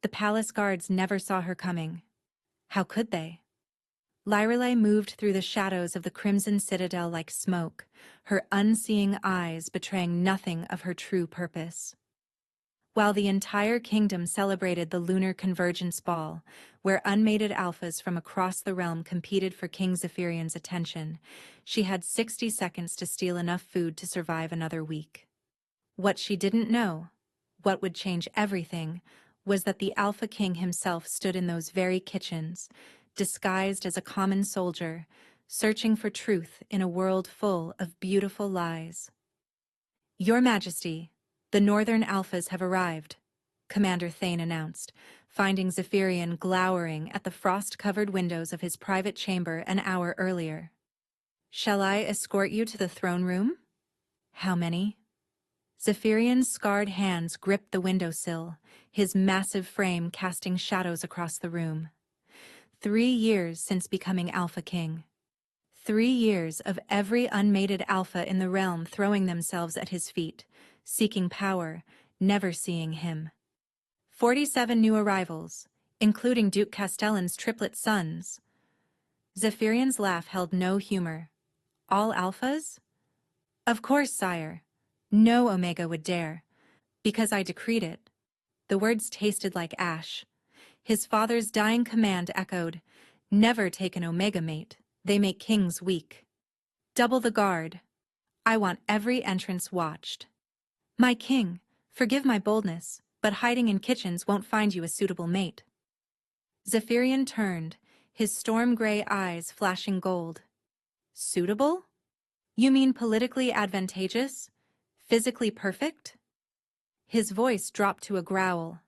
The palace guards never saw her coming. How could they? Lyrelei moved through the shadows of the Crimson Citadel like smoke, her unseeing eyes betraying nothing of her true purpose. While the entire kingdom celebrated the Lunar Convergence Ball, where unmated alphas from across the realm competed for King Zephyrian's attention, she had 60 seconds to steal enough food to survive another week. What she didn't know, what would change everything, was that the Alpha King himself stood in those very kitchens, disguised as a common soldier, searching for truth in a world full of beautiful lies. "Your Majesty, the Northern Alphas have arrived," Commander Thane announced, finding Zephyrian glowering at the frost-covered windows of his private chamber an hour earlier. "Shall I escort you to the throne room?" "How many?" Zephyrian's scarred hands gripped the windowsill, his massive frame casting shadows across the room. 3 years since becoming Alpha King. 3 years of every unmated alpha in the realm throwing themselves at his feet, seeking power, never seeing him. 47 new arrivals, including Duke Castellan's triplet sons. Zephyrian's laugh held no humor. All alphas? Of course, sire. No Omega would dare. Because I decreed it. The words tasted like ash. His father's dying command echoed, "Never take an Omega mate. They make kings weak. Double the guard. I want every entrance watched. My king, forgive my boldness, but hiding in kitchens won't find you a suitable mate." Zephyrian turned, his storm-gray eyes flashing gold. Suitable? You mean politically advantageous? Physically perfect? His voice dropped to a growl.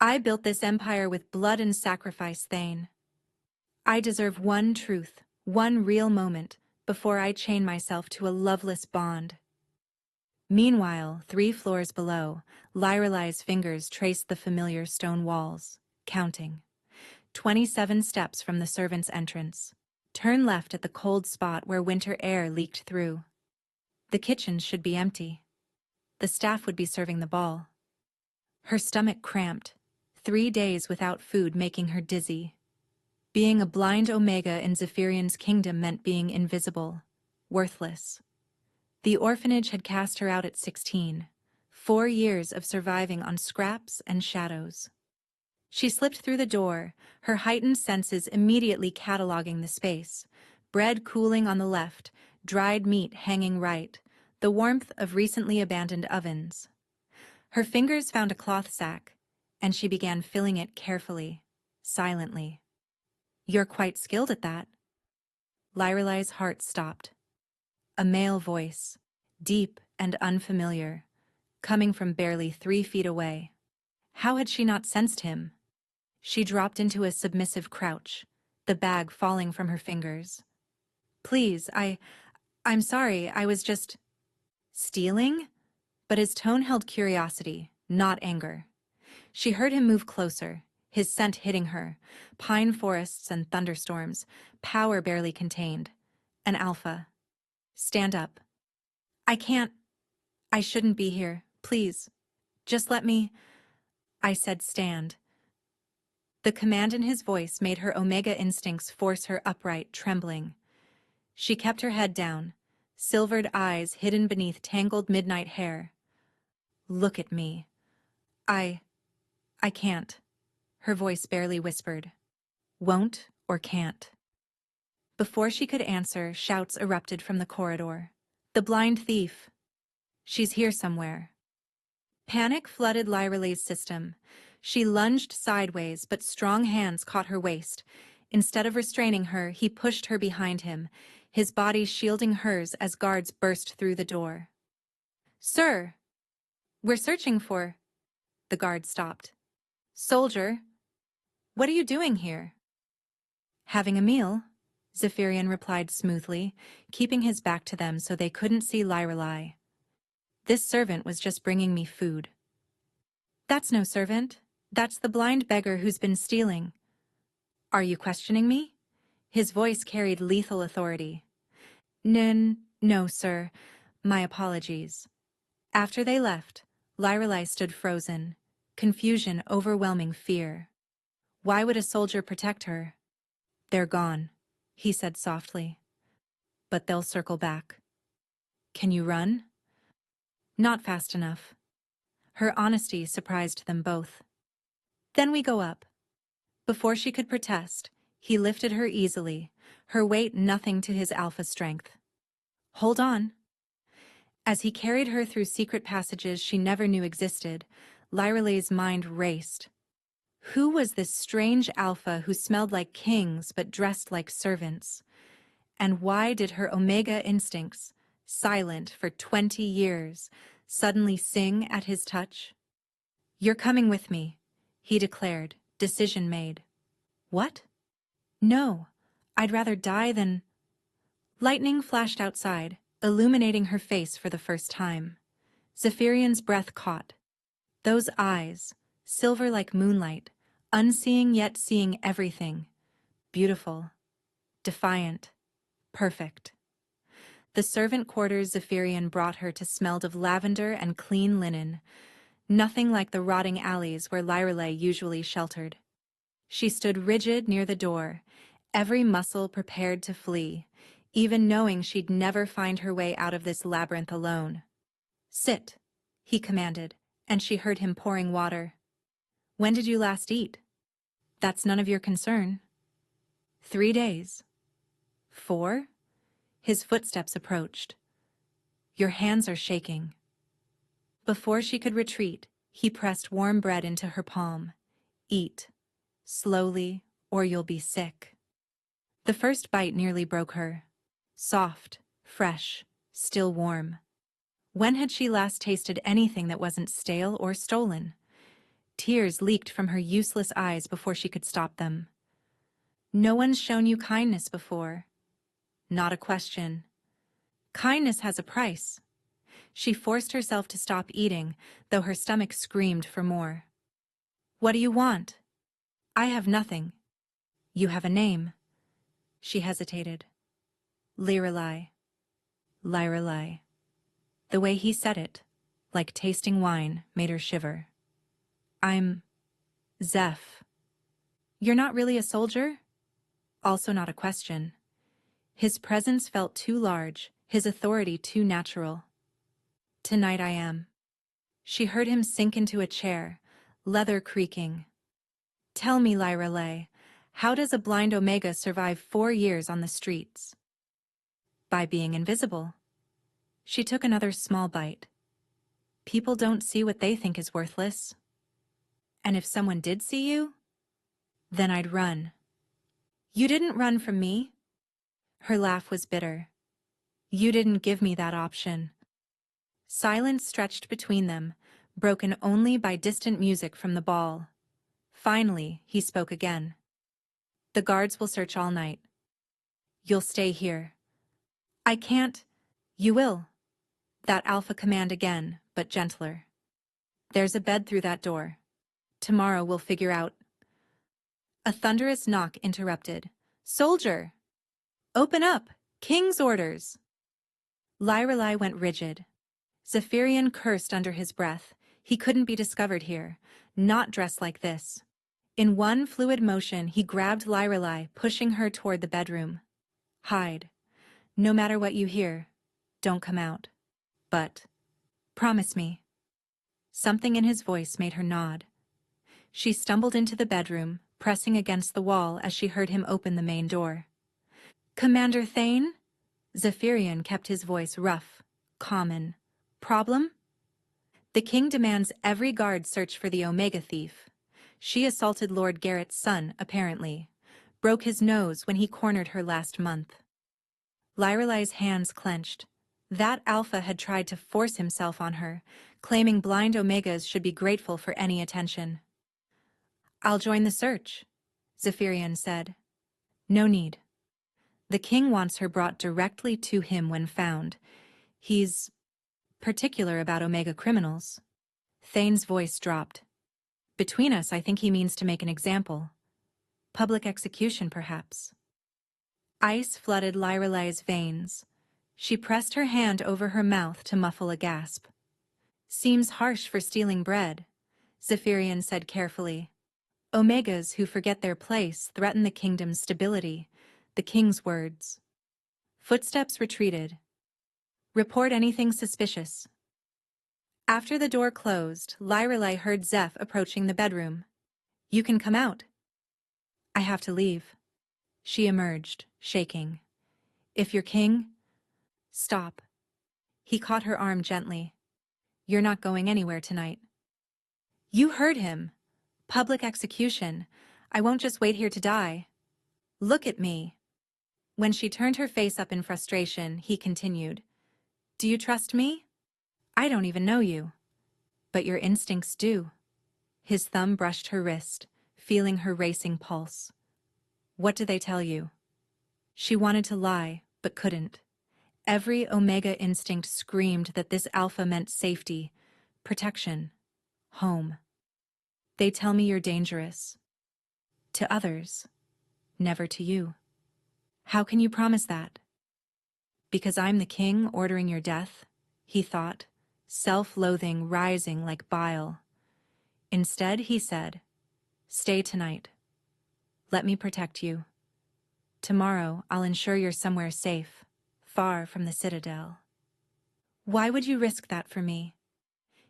"I built this empire with blood and sacrifice, Thane. I deserve one truth, one real moment, before I chain myself to a loveless bond." Meanwhile, 3 floors below, Lyrelei's fingers traced the familiar stone walls, counting. 27 steps from the servants' entrance. Turn left at the cold spot where winter air leaked through. The kitchen should be empty. The staff would be serving the ball. Her stomach cramped, 3 days without food making her dizzy. Being a blind Omega in Zephyrian's kingdom meant being invisible, worthless. The orphanage had cast her out at 16, 4 years of surviving on scraps and shadows. She slipped through the door, her heightened senses immediately cataloging the space. Bread cooling on the left, dried meat hanging right, the warmth of recently abandoned ovens. Her fingers found a cloth sack, and she began filling it carefully, silently. "You're quite skilled at that." Lyrelei's heart stopped. A male voice, deep and unfamiliar, coming from barely 3 feet away. How had she not sensed him? She dropped into a submissive crouch, the bag falling from her fingers. "Please, I'm sorry, I was just—" "Stealing?" But his tone held curiosity, not anger. She heard him move closer, his scent hitting her, pine forests and thunderstorms, power barely contained. An alpha. "Stand up." "I can't. I shouldn't be here. Please. Just let me—" "I said stand." The command in his voice made her Omega instincts force her upright, trembling. She kept her head down, silvered eyes hidden beneath tangled midnight hair. "Look at me. I can't." Her voice barely whispered. "Won't or can't." Before she could answer, shouts erupted from the corridor. "The blind thief! She's here somewhere." Panic flooded Lyrelei's system. She lunged sideways, but strong hands caught her waist. Instead of restraining her, he pushed her behind him, his body shielding hers as guards burst through the door. "Sir! We're searching for—" The guard stopped. "Soldier! What are you doing here?" "Having a meal," Zephyrian replied smoothly, keeping his back to them so they couldn't see Lyrelei. "This servant was just bringing me food." "That's no servant. That's the blind beggar who's been stealing." "Are you questioning me?" His voice carried lethal authority. No, sir. My apologies." After they left, Lyrelei stood frozen, Confusion overwhelming fear. Why would a soldier protect her? They're gone, he said softly. But they'll circle back. Can you run? Not fast enough. Her honesty surprised them both. Then we go up. Before she could protest, he lifted her easily, her weight nothing to his alpha strength. Hold on. As he carried her through secret passages she never knew existed, Lyrelai's mind raced. Who was this strange alpha who smelled like kings but dressed like servants? And why did her Omega instincts, silent for 20 years, suddenly sing at his touch? You're coming with me, he declared, decision made. What? No, I'd rather die than... Lightning flashed outside, illuminating her face for the first time. Zephyrian's breath caught. Those eyes, silver like moonlight, unseeing yet seeing everything. Beautiful, defiant, perfect. The servant quarters Zephyrian brought her to smelled of lavender and clean linen, nothing like the rotting alleys where Lyrelai usually sheltered. She stood rigid near the door, every muscle prepared to flee, even knowing she'd never find her way out of this labyrinth alone. Sit, he commanded, and she heard him pouring water. When did you last eat? That's none of your concern. 3 days. 4? His footsteps approached. Your hands are shaking. Before she could retreat, he pressed warm bread into her palm. Eat. Slowly, or you'll be sick. The first bite nearly broke her. Soft, fresh, still warm. When had she last tasted anything that wasn't stale or stolen? Tears leaked from her useless eyes before she could stop them. No one's shown you kindness before. Not a question. Kindness has a price. She forced herself to stop eating, though her stomach screamed for more. What do you want? I have nothing. You have a name. She hesitated. Lyrelai. Lyrelai. The way he said it, like tasting wine, made her shiver. I'm... Zeph. You're not really a soldier? Also not a question. His presence felt too large, his authority too natural. Tonight I am. She heard him sink into a chair, leather creaking. Tell me, Lyrelai, how does a blind Omega survive 4 years on the streets? By being invisible. She took another small bite. People don't see what they think is worthless. And if someone did see you, then I'd run. You didn't run from me. Her laugh was bitter. You didn't give me that option. Silence stretched between them, broken only by distant music from the ball. Finally, he spoke again. The guards will search all night. You'll stay here. I can't. You will. That alpha command again, but gentler. There's a bed through that door. Tomorrow we'll figure out. A thunderous knock interrupted. Soldier! Open up! King's orders! Lyrelai went rigid. Zephyrian cursed under his breath. He couldn't be discovered here, not dressed like this. In one fluid motion, he grabbed Lyrelai, pushing her toward the bedroom. Hide. No matter what you hear, don't come out. But, promise me. Something in his voice made her nod. She stumbled into the bedroom, pressing against the wall as she heard him open the main door. Commander Thane? Zephyrian kept his voice rough, common. Problem? The king demands every guard search for the Omega thief. She assaulted Lord Garrett's son, apparently. Broke his nose when he cornered her last month. Lyrelai's hands clenched. That alpha had tried to force himself on her, claiming blind Omegas should be grateful for any attention. I'll join the search, Zephyrian said. No need. The king wants her brought directly to him when found. He's particular about Omega criminals. Thane's voice dropped. Between us, I think he means to make an example. Public execution, perhaps. Ice flooded Lyrelai's veins. She pressed her hand over her mouth to muffle a gasp. Seems harsh for stealing bread. Zephyrian said carefully. Omegas who forget their place threaten the kingdom's stability. The king's words. Footsteps retreated. Report anything suspicious. After the door closed, Lyrelai heard Zeph approaching the bedroom. You can come out. I have to leave. She emerged, shaking. If you're king... Stop. He caught her arm gently. You're not going anywhere tonight. You heard him. Public execution. I won't just wait here to die. Look at me. When she turned her face up in frustration, he continued. Do you trust me? I don't even know you. But your instincts do. His thumb brushed her wrist, feeling her racing pulse. What do they tell you? She wanted to lie, but couldn't. Every Omega instinct screamed that this alpha meant safety, protection, home. They tell me you're dangerous. To others, never to you. How can you promise that? Because I'm the king ordering your death, he thought, self-loathing rising like bile. Instead, he said, stay tonight. Let me protect you. Tomorrow, I'll ensure you're somewhere safe, far from the Citadel. Why would you risk that for me?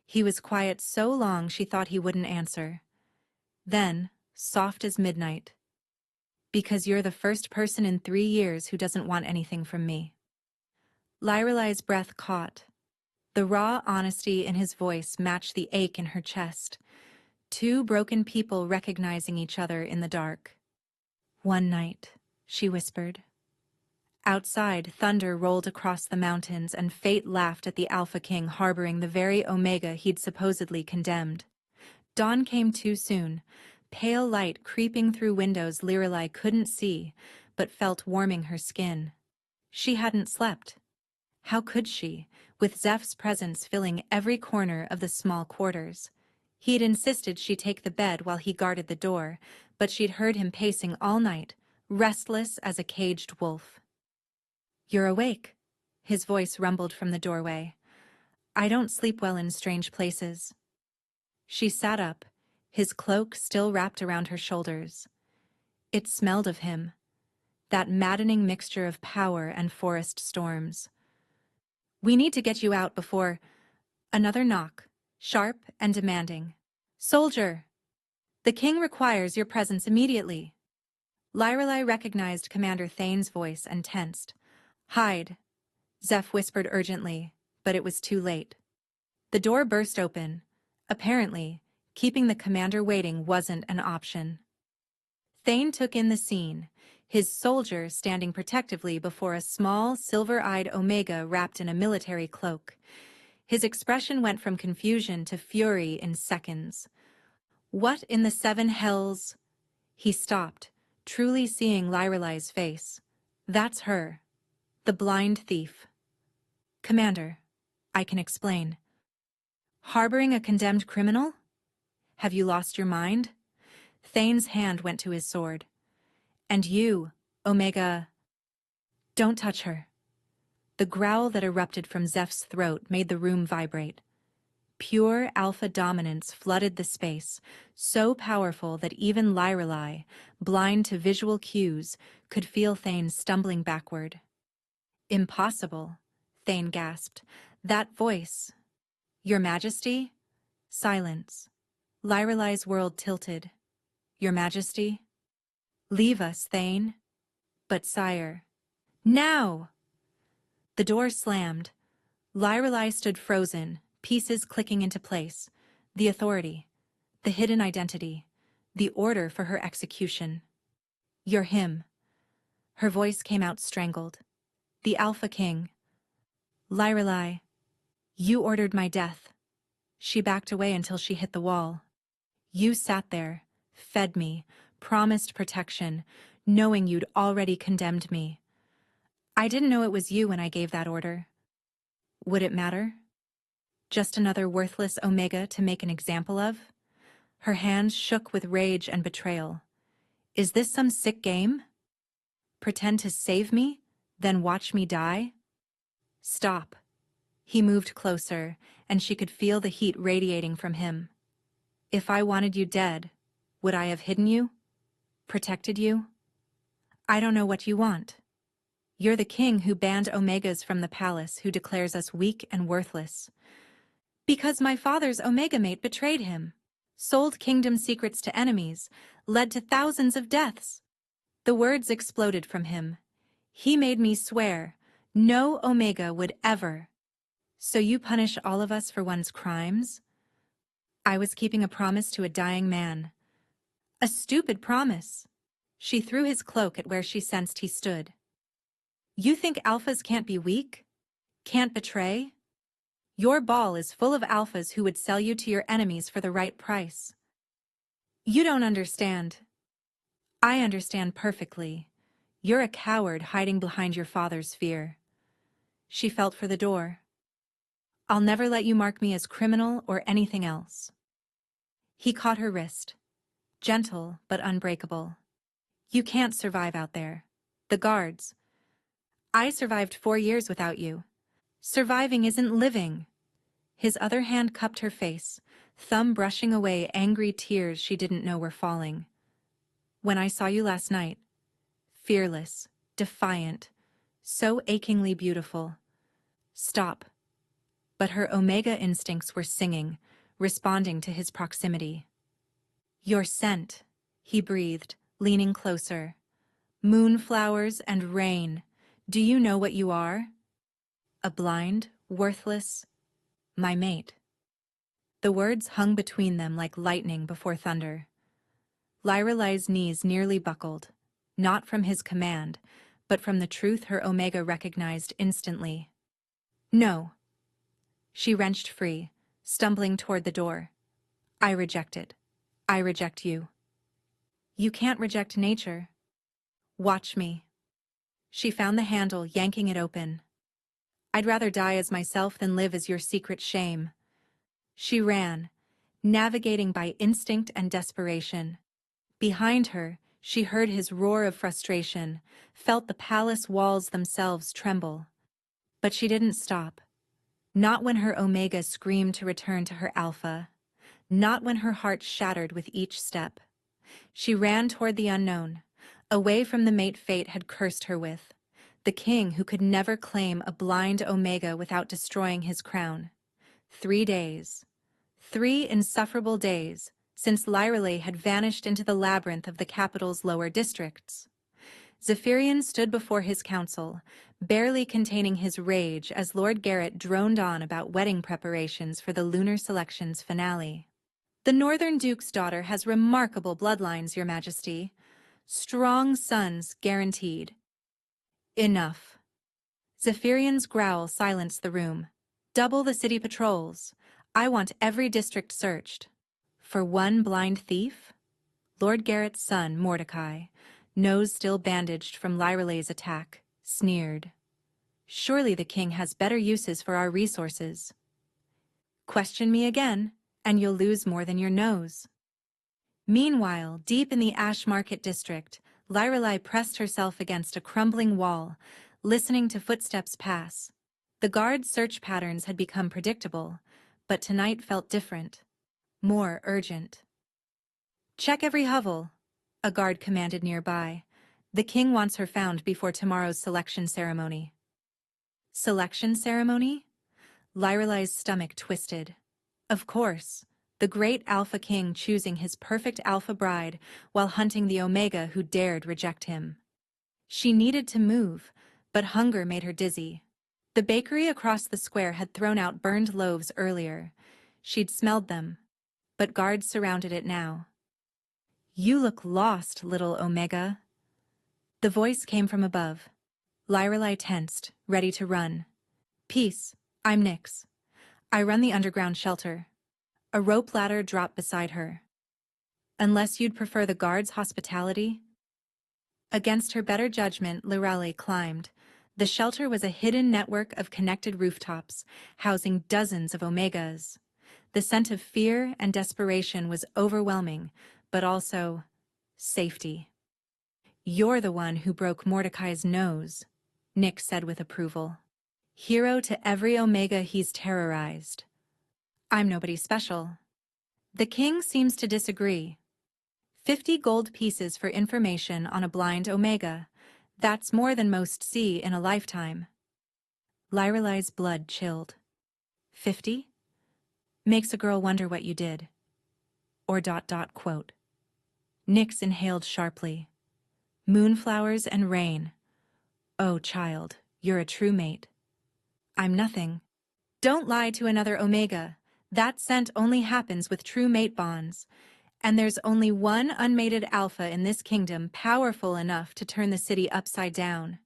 He was quiet so long she thought he wouldn't answer. Then, soft as midnight. Because you're the first person in 3 years who doesn't want anything from me. Lyrelai's breath caught. The raw honesty in his voice matched the ache in her chest. Two broken people recognizing each other in the dark. One night, she whispered. Outside, thunder rolled across the mountains and fate laughed at the Alpha King harboring the very Omega he'd supposedly condemned. Dawn came too soon, pale light creeping through windows Lyrelai couldn't see, but felt warming her skin. She hadn't slept. How could she, with Zeph's presence filling every corner of the small quarters? He'd insisted she take the bed while he guarded the door, but she'd heard him pacing all night, restless as a caged wolf. You're awake, his voice rumbled from the doorway. I don't sleep well in strange places. She sat up, his cloak still wrapped around her shoulders. It smelled of him, that maddening mixture of power and forest storms. We need to get you out before... Another knock, sharp and demanding. Soldier! The king requires your presence immediately. Lyrelai recognized Commander Thane's voice and tensed. Hide, Zeph whispered urgently, but it was too late. The door burst open. Apparently, keeping the commander waiting wasn't an option. Thane took in the scene, his soldier standing protectively before a small, silver-eyed Omega wrapped in a military cloak. His expression went from confusion to fury in seconds. What in the 7 hells? He stopped, truly seeing Lyrelai's face. That's her. The blind thief. Commander, I can explain. Harboring a condemned criminal? Have you lost your mind? Thane's hand went to his sword. And you, Omega... Don't touch her. The growl that erupted from Zeph's throat made the room vibrate. Pure alpha dominance flooded the space, so powerful that even Lyrelai, blind to visual cues, could feel Thane stumbling backward. Impossible, Thane gasped. That voice. Your Majesty? Silence. Lyrelai's world tilted. Your Majesty? Leave us, Thane. But sire. Now! The door slammed. Lyrelai stood frozen, pieces clicking into place. The authority. The hidden identity. The order for her execution. You're him. Her voice came out strangled. The Alpha King. Lyrelai. You ordered my death. She backed away until she hit the wall. You sat there, fed me, promised protection, knowing you'd already condemned me. I didn't know it was you when I gave that order. Would it matter? Just another worthless Omega to make an example of? Her hands shook with rage and betrayal. Is this some sick game? Pretend to save me, then watch me die? Stop. He moved closer, and she could feel the heat radiating from him. If I wanted you dead, would I have hidden you? Protected you? I don't know what you want. You're the king who banned Omegas from the palace, who declares us weak and worthless. Because my father's Omega mate betrayed him, sold kingdom secrets to enemies, led to thousands of deaths. The words exploded from him. He made me swear, no Omega would ever. So you punish all of us for one's crimes? I was keeping a promise to a dying man. A stupid promise. She threw his cloak at where she sensed he stood. You think alphas can't be weak? Can't betray? Your ball is full of alphas who would sell you to your enemies for the right price. You don't understand. I understand perfectly. You're a coward hiding behind your father's fear. She felt for the door. I'll never let you mark me as criminal or anything else. He caught her wrist. Gentle but unbreakable. You can't survive out there. The guards. I survived 4 years without you. Surviving isn't living. His other hand cupped her face, thumb brushing away angry tears she didn't know were falling. When I saw you last night, fearless, defiant, so achingly beautiful. Stop. But her Omega instincts were singing, responding to his proximity. Your scent, he breathed, leaning closer. Moonflowers and rain. Do you know what you are? A blind, worthless, my mate. The words hung between them like lightning before thunder. Lyrelai's knees nearly buckled, not from his command, but from the truth her Omega recognized instantly. No. She wrenched free, stumbling toward the door. I reject it. I reject you. You can't reject nature. Watch me. She found the handle, yanking it open. I'd rather die as myself than live as your secret shame. She ran, navigating by instinct and desperation. Behind her, she heard his roar of frustration, felt the palace walls themselves tremble. But she didn't stop. Not when her Omega screamed to return to her Alpha. Not when her heart shattered with each step. She ran toward the unknown, away from the mate fate had cursed her with, the king who could never claim a blind Omega without destroying his crown. 3 days. 3 insufferable days, since Lyrelai had vanished into the labyrinth of the capital's lower districts. Zephyrian stood before his council, barely containing his rage as Lord Garrett droned on about wedding preparations for the Lunar Selections finale. The Northern Duke's daughter has remarkable bloodlines, Your Majesty. Strong sons guaranteed. Enough. Zephyrian's growl silenced the room. Double the city patrols. I want every district searched. For one blind thief? Lord Garrett's son, Mordecai, nose still bandaged from Lyrelai's attack, sneered. Surely the king has better uses for our resources. Question me again, and you'll lose more than your nose. Meanwhile, deep in the Ash Market district, Lyrelai pressed herself against a crumbling wall, listening to footsteps pass. The guard's search patterns had become predictable, but tonight felt different, more urgent. Check every hovel, a guard commanded nearby. The king wants her found before tomorrow's selection ceremony. Selection ceremony? Lyrelai's stomach twisted. Of course, the great Alpha King choosing his perfect Alpha bride while hunting the Omega who dared reject him. She needed to move, but hunger made her dizzy. The bakery across the square had thrown out burned loaves earlier. She'd smelled them, but guards surrounded it now. You look lost, little Omega. The voice came from above. Lyrelai tensed, ready to run. Peace, I'm Nyx. I run the underground shelter. A rope ladder dropped beside her. Unless you'd prefer the guards' hospitality? Against her better judgment, Lyrelai climbed. The shelter was a hidden network of connected rooftops, housing dozens of Omegas. The scent of fear and desperation was overwhelming, but also safety. You're the one who broke Mordecai's nose, Nyx said with approval. Hero to every Omega he's terrorized. I'm nobody special. The king seems to disagree. 50 gold pieces for information on a blind Omega. That's more than most see in a lifetime. Lyrelai's blood chilled. 50? Makes a girl wonder what you did. Or ... quote. Nyx inhaled sharply. Moonflowers and rain. Oh, child, you're a true mate. I'm nothing. Don't lie to another Omega. That scent only happens with true mate bonds. And there's only one unmated alpha in this kingdom powerful enough to turn the city upside down.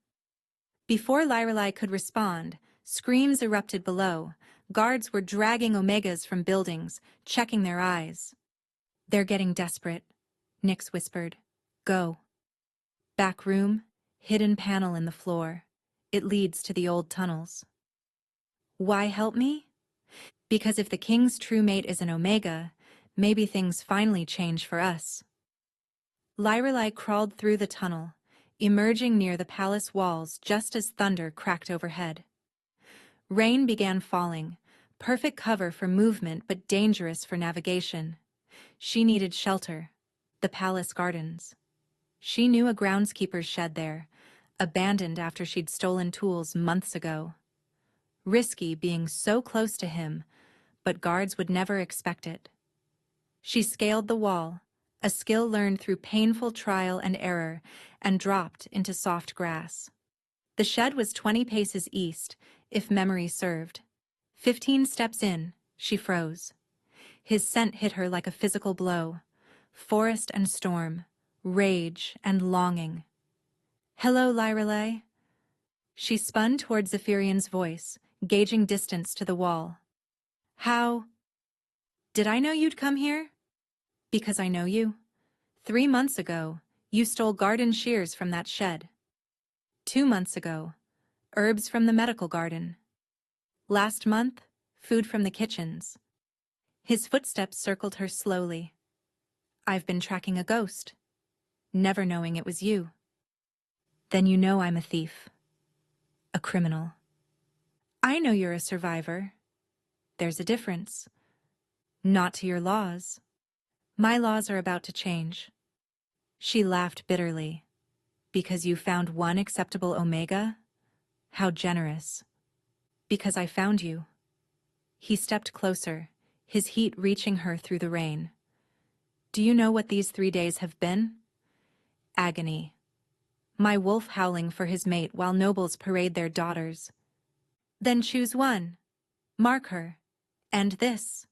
Before Lyrelai could respond, screams erupted below. Guards were dragging Omegas from buildings, checking their eyes. They're getting desperate, Nyx whispered. Go. Back room, hidden panel in the floor. It leads to the old tunnels. Why help me? Because if the king's true mate is an Omega, maybe things finally change for us. Lyrelai crawled through the tunnel, emerging near the palace walls just as thunder cracked overhead. Rain began falling, perfect cover for movement but dangerous for navigation. She needed shelter, the palace gardens. She knew a groundskeeper's shed there, abandoned after she'd stolen tools months ago. Risky being so close to him, but guards would never expect it. She scaled the wall, a skill learned through painful trial and error, and dropped into soft grass. The shed was 20 paces east, if memory served. 15 steps in, she froze. His scent hit her like a physical blow. Forest and storm, rage and longing. Hello, Lyrelai. She spun toward Zephyrian's voice, gauging distance to the wall. How? Did I know you'd come here? Because I know you. 3 months ago, you stole garden shears from that shed. 2 months ago, herbs from the medical garden. Last month, food from the kitchens. His footsteps circled her slowly. I've been tracking a ghost, never knowing it was you. Then you know I'm a thief. A criminal. I know you're a survivor. There's a difference. Not to your laws. My laws are about to change. She laughed bitterly. Because you found one acceptable Omega? How generous. Because I found you. He stepped closer, his heat reaching her through the rain. Do you know what these 3 days have been? Agony. My wolf howling for his mate while nobles parade their daughters. Then choose one. Mark her. End this.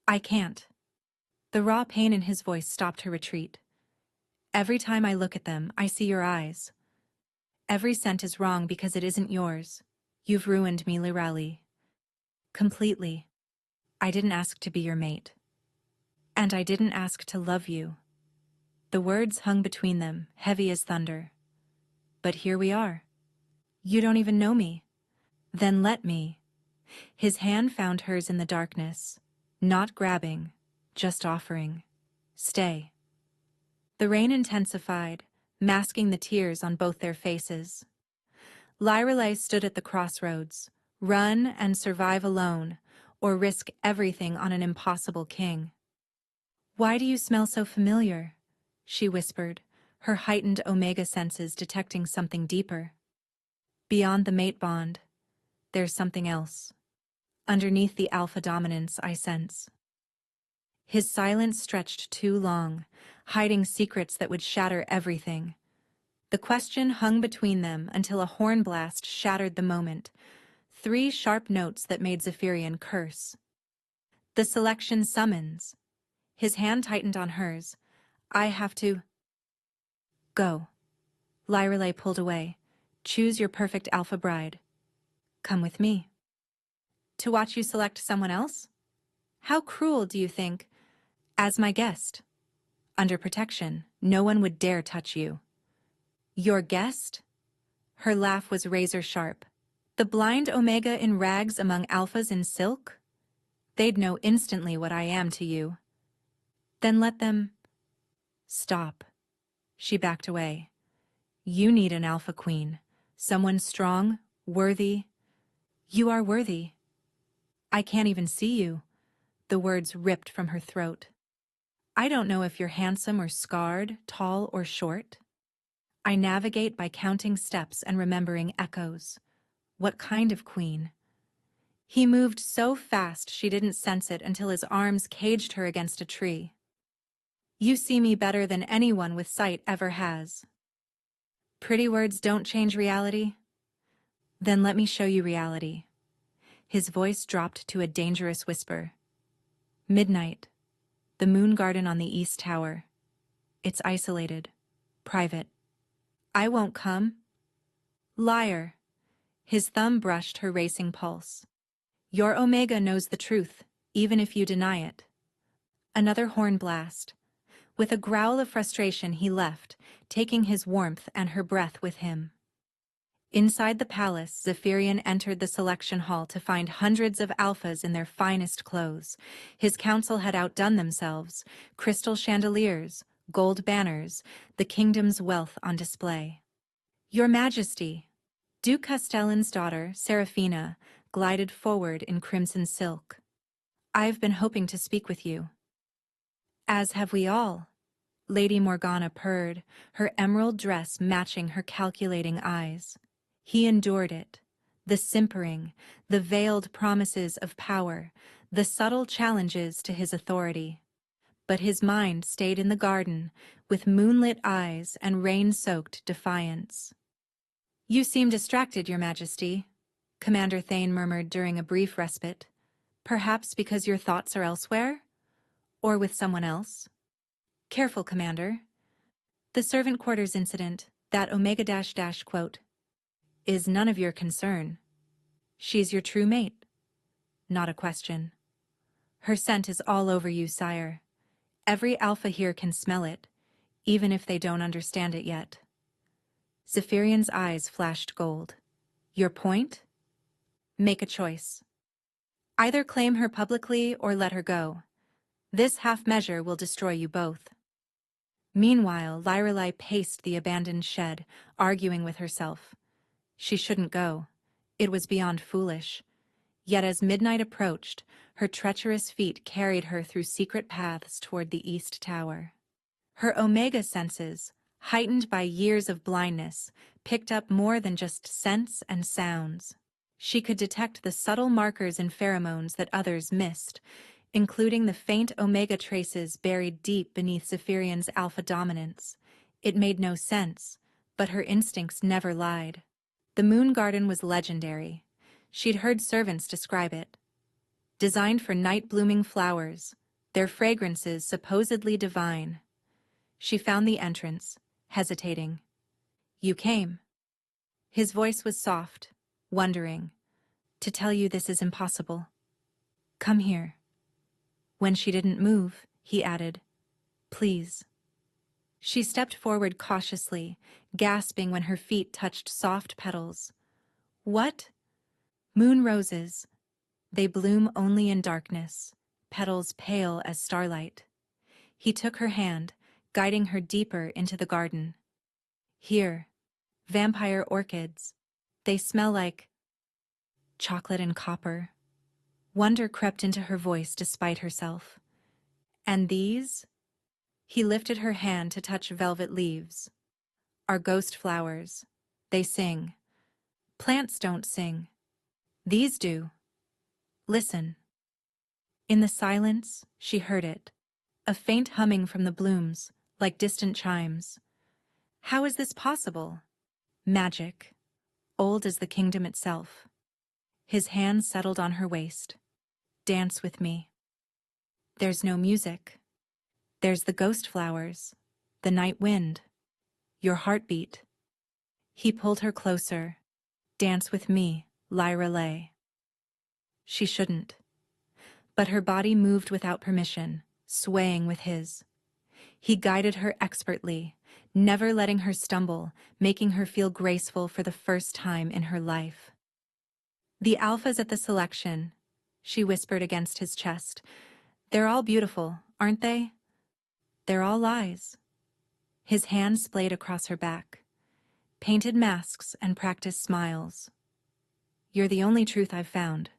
I can't. The raw pain in his voice stopped her retreat. Every time I look at them, I see your eyes. Every scent is wrong because it isn't yours. You've ruined me, Lyrelai. Completely. I didn't ask to be your mate. And I didn't ask to love you. The words hung between them, heavy as thunder. But here we are. You don't even know me. Then let me. His hand found hers in the darkness, not grabbing, just offering. Stay. The rain intensified, masking the tears on both their faces. Lyrelai stood at the crossroads, run and survive alone, or risk everything on an impossible king. Why do you smell so familiar? She whispered, her heightened Omega senses detecting something deeper. Beyond the mate bond, there's something else. Underneath the alpha dominance I sense. His silence stretched too long, hiding secrets that would shatter everything. The question hung between them until a horn blast shattered the moment. 3 sharp notes that made Zephyrian curse. The selection summons. His hand tightened on hers. I have to... Go. Lyrelai pulled away. Choose your perfect alpha bride. Come with me. To watch you select someone else? How cruel, do you think? As my guest. Under protection, no one would dare touch you. Your guest? Her laugh was razor sharp. The blind Omega in rags among alphas in silk? They'd know instantly what I am to you. Then let them... Stop. She backed away. You need an alpha queen. Someone strong, worthy. You are worthy. I can't even see you, The words ripped from her throat. I don't know if you're handsome or scarred, tall or short. I navigate by counting steps and remembering echoes. What kind of queen? He moved so fast she didn't sense it until his arms caged her against a tree. You see me better than anyone with sight ever has. Pretty words don't change reality? Then let me show you reality. His voice dropped to a dangerous whisper. Midnight. The moon garden on the east tower. It's isolated. Private. I won't come. Liar. His thumb brushed her racing pulse. Your Omega knows the truth, even if you deny it. Another horn blast. With a growl of frustration he left, taking his warmth and her breath with him. Inside the palace, Zephyrian entered the selection hall to find hundreds of alphas in their finest clothes. His council had outdone themselves, crystal chandeliers, gold banners, the kingdom's wealth on display. Your Majesty, Duke Castellan's daughter, Seraphina, glided forward in crimson silk. I've been hoping to speak with you. As have we all. Lady Morgana purred, her emerald dress matching her calculating eyes. He endured it. The simpering, the veiled promises of power, the subtle challenges to his authority. But his mind stayed in the garden, with moonlit eyes and rain-soaked defiance. You seem distracted, Your Majesty, Commander Thane murmured during a brief respite. Perhaps because your thoughts are elsewhere? Or with someone else? Careful, Commander. The servant quarters incident, that Omega -- quote, is none of your concern. She's your true mate. Not a question. Her scent is all over you, sire. Every alpha here can smell it, even if they don't understand it yet. Zephyrian's eyes flashed gold. Your point? Make a choice. Either claim her publicly or let her go. This half measure will destroy you both. Meanwhile, Lyrelei paced the abandoned shed, arguing with herself. She shouldn't go. It was beyond foolish. Yet as midnight approached, her treacherous feet carried her through secret paths toward the East Tower. Her Omega senses, heightened by years of blindness, picked up more than just scents and sounds. She could detect the subtle markers and pheromones that others missed, including the faint Omega traces buried deep beneath Zephyrian's alpha dominance. It made no sense, but her instincts never lied. The Moon Garden was legendary. She'd heard servants describe it. Designed for night-blooming flowers, their fragrances supposedly divine. She found the entrance, hesitating. You came. His voice was soft, wondering. To tell you this is impossible. Come here. When she didn't move, he added, Please. She stepped forward cautiously, gasping when her feet touched soft petals. What? Moon roses. They bloom only in darkness, petals pale as starlight. He took her hand, guiding her deeper into the garden. Here, vampire orchids. They smell like chocolate and copper. Wonder crept into her voice despite herself. And these? He lifted her hand to touch velvet leaves. Are ghost flowers. They sing. Plants don't sing. These do. Listen. In the silence, she heard it. A faint humming from the blooms, like distant chimes. How is this possible? Magic. Old as the kingdom itself. His hand settled on her waist. Dance with me. There's no music. There's the ghost flowers, the night wind, your heartbeat. He pulled her closer. Dance with me, Lyrelei. She shouldn't. But her body moved without permission, swaying with his. He guided her expertly, never letting her stumble, making her feel graceful for the first time in her life. The alphas at the selection, she whispered against his chest. They're all beautiful, aren't they? They're all lies. His hand splayed across her back. Painted masks and practiced smiles. You're the only truth I've found.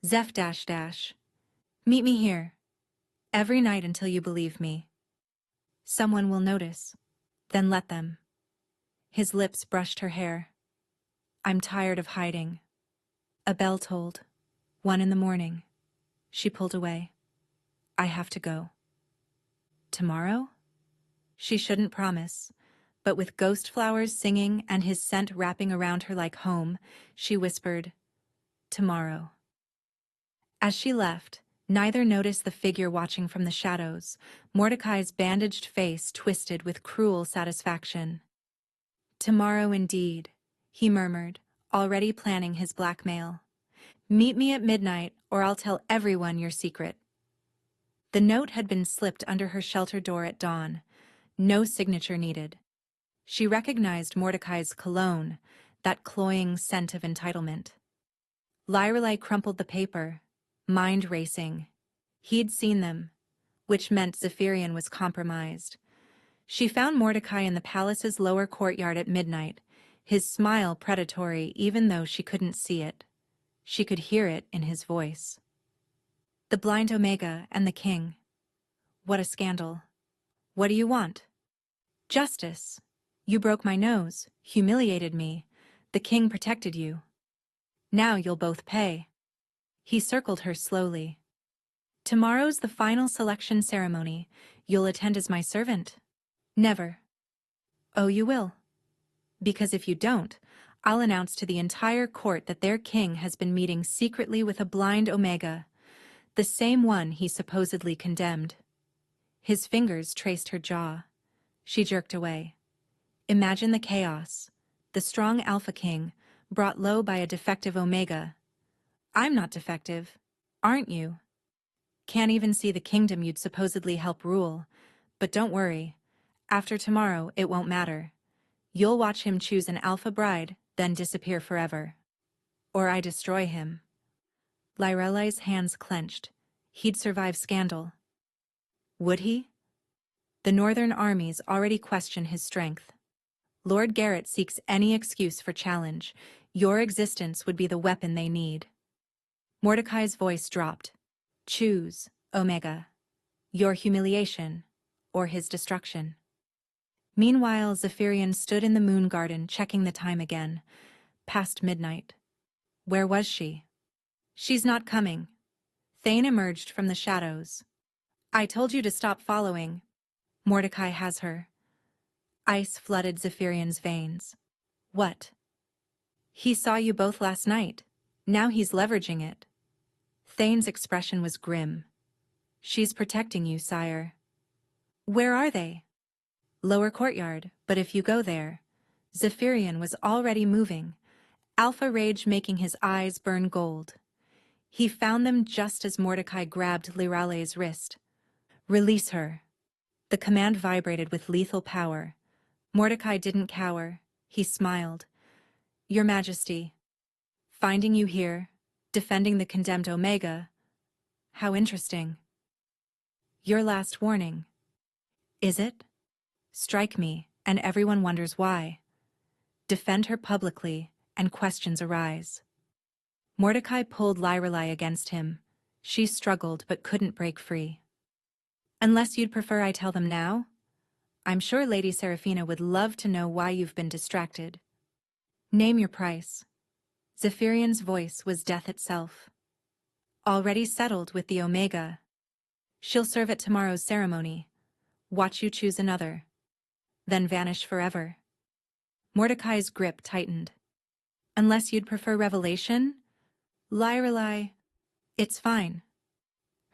Zeph -- Meet me here, every night until you believe me. Someone will notice. Then let them. His lips brushed her hair. I'm tired of hiding. A bell tolled. 1 a.m. She pulled away. I have to go. Tomorrow? She shouldn't promise, but with ghost flowers singing and his scent wrapping around her like home, she whispered, tomorrow. As she left, neither noticed the figure watching from the shadows, Mordecai's bandaged face twisted with cruel satisfaction. Tomorrow indeed, he murmured, already planning his blackmail. Meet me at midnight, or I'll tell everyone your secret. The note had been slipped under her shelter door at dawn. No signature needed. She recognized Mordecai's cologne, that cloying scent of entitlement. Lyrelei crumpled the paper, mind racing. He'd seen them, which meant Zephyrian was compromised. She found Mordecai in the palace's lower courtyard at midnight, his smile predatory even though she couldn't see it. She could hear it in his voice. The blind Omega and the king. What a scandal. What do you want? Justice. You broke my nose, humiliated me. The king protected you. Now you'll both pay. He circled her slowly. Tomorrow's the final selection ceremony. You'll attend as my servant. Never. Oh, you will. Because if you don't, I'll announce to the entire court that their king has been meeting secretly with a blind Omega, the same one he supposedly condemned. His fingers traced her jaw. She jerked away. Imagine the chaos. The strong Alpha King, brought low by a defective Omega. I'm not defective, aren't you? Can't even see the kingdom you'd supposedly help rule. But don't worry. After tomorrow, it won't matter. You'll watch him choose an Alpha bride, then disappear forever. Or I destroy him. Lyrelei's hands clenched. He'd survive scandal. Would he? The northern armies already question his strength. Lord Garrett seeks any excuse for challenge. Your existence would be the weapon they need. Mordecai's voice dropped. Choose, Omega. Your humiliation, or his destruction. Meanwhile, Zephyrian stood in the moon garden checking the time again. Past midnight. Where was she? She's not coming. Thane emerged from the shadows. I told you to stop following. Mordecai has her. Ice flooded Zephyrian's veins. What? He saw you both last night. Now he's leveraging it. Thane's expression was grim. She's protecting you, sire. Where are they? Lower courtyard, but if you go there. Zephyrian was already moving, alpha rage making his eyes burn gold. He found them just as Mordecai grabbed Lyrelei's wrist. Release her. The command vibrated with lethal power. Mordecai didn't cower. He smiled. Your Majesty. Finding you here, defending the condemned Omega. How interesting. Your last warning. Is it? Strike me, and everyone wonders why. Defend her publicly, and questions arise. Mordecai pulled Lyrelei against him. She struggled but couldn't break free. Unless you'd prefer I tell them now? I'm sure Lady Seraphina would love to know why you've been distracted. Name your price. Zephyrian's voice was death itself. Already settled with the Omega. She'll serve at tomorrow's ceremony. Watch you choose another. Then vanish forever. Mordecai's grip tightened. Unless you'd prefer revelation? Lyrelei. It's fine.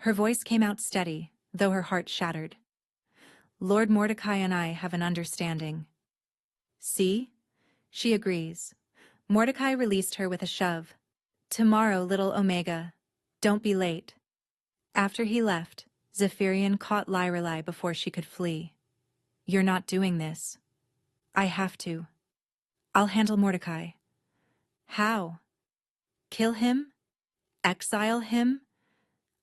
Her voice came out steady, though her heart shattered. Lord Mordecai and I have an understanding. See? She agrees. Mordecai released her with a shove. Tomorrow, little Omega. Don't be late. After he left, Zephyrian caught Lyrelei before she could flee. You're not doing this. I have to. I'll handle Mordecai. How? Kill him? Exile him?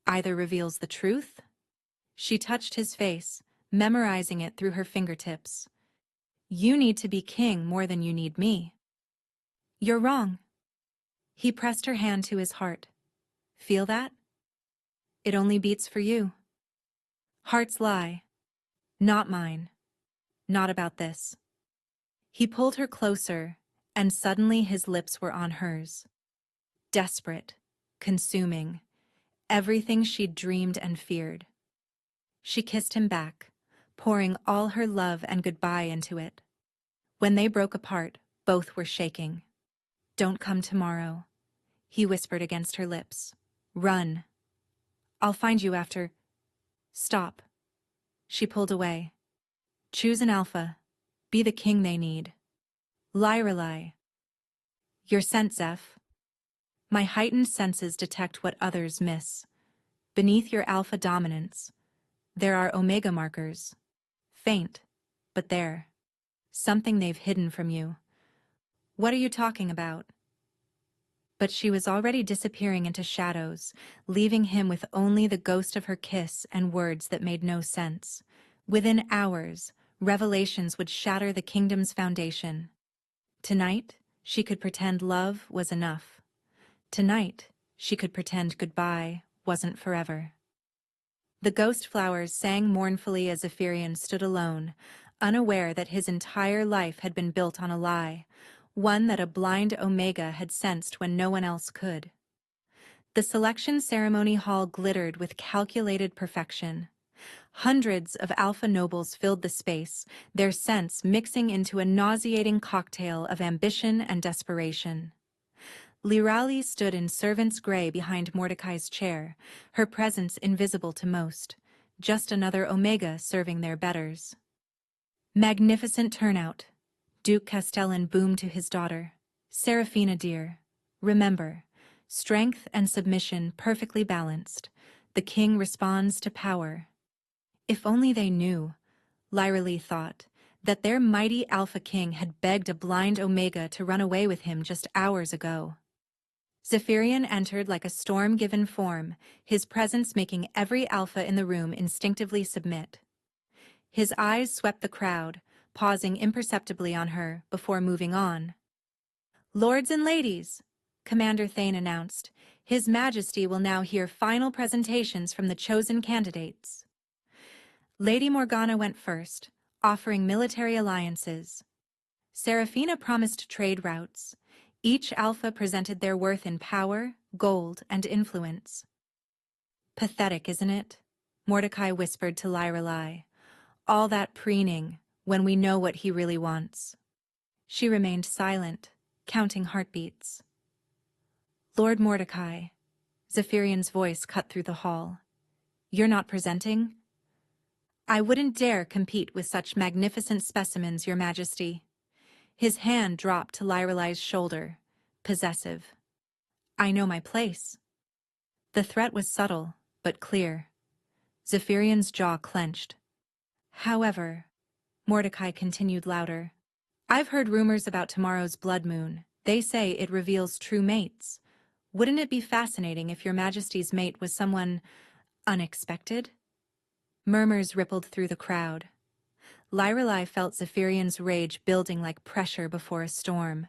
Either reveals the truth? She touched his face, memorizing it through her fingertips. You need to be king more than you need me. You're wrong. He pressed her hand to his heart. Feel that? It only beats for you. Hearts lie. Not mine. Not about this. He pulled her closer, and suddenly his lips were on hers. Desperate, consuming, everything she'd dreamed and feared. She kissed him back, pouring all her love and goodbye into it. When they broke apart, both were shaking. "Don't come tomorrow," he whispered against her lips. "Run. I'll find you after." "Stop." She pulled away. "Choose an alpha. Be the king they need." "Lyrelei." "Your scent, Zeph." "My heightened senses detect what others miss. Beneath your alpha dominance, there are omega markers. Faint, but there. Something they've hidden from you." "What are you talking about?" But she was already disappearing into shadows, leaving him with only the ghost of her kiss and words that made no sense. Within hours, revelations would shatter the kingdom's foundation. Tonight, she could pretend love was enough. Tonight, she could pretend goodbye wasn't forever. The ghost flowers sang mournfully as Zephyrian stood alone, unaware that his entire life had been built on a lie, one that a blind Omega had sensed when no one else could. The selection ceremony hall glittered with calculated perfection. Hundreds of alpha nobles filled the space, their scents mixing into a nauseating cocktail of ambition and desperation. Lyrali stood in servant's gray behind Mordecai's chair, her presence invisible to most, just another Omega serving their betters. "Magnificent turnout," Duke Castellan boomed to his daughter. "Seraphina, dear, remember, strength and submission perfectly balanced. The king responds to power." If only they knew, Lyrali thought, that their mighty Alpha King had begged a blind Omega to run away with him just hours ago. Zephyrian entered like a storm-given form, his presence making every Alpha in the room instinctively submit. His eyes swept the crowd, pausing imperceptibly on her before moving on. "Lords and ladies," Commander Thane announced, "His Majesty will now hear final presentations from the chosen candidates." Lady Morgana went first, offering military alliances. Seraphina promised trade routes. Each alpha presented their worth in power, gold, and influence. "Pathetic, isn't it?" Mordecai whispered to Lyrelei. "All that preening, when we know what he really wants." She remained silent, counting heartbeats. "Lord Mordecai," Zephyrian's voice cut through the hall. "You're not presenting?" "I wouldn't dare compete with such magnificent specimens, Your Majesty." His hand dropped to Lyrelei's shoulder, possessive. "I know my place." The threat was subtle, but clear. Zephyrian's jaw clenched. "However," Mordecai continued louder, "I've heard rumors about tomorrow's blood moon. They say it reveals true mates. Wouldn't it be fascinating if Your Majesty's mate was someone unexpected?" Murmurs rippled through the crowd. Lyrelei felt Zephyrian's rage building like pressure before a storm.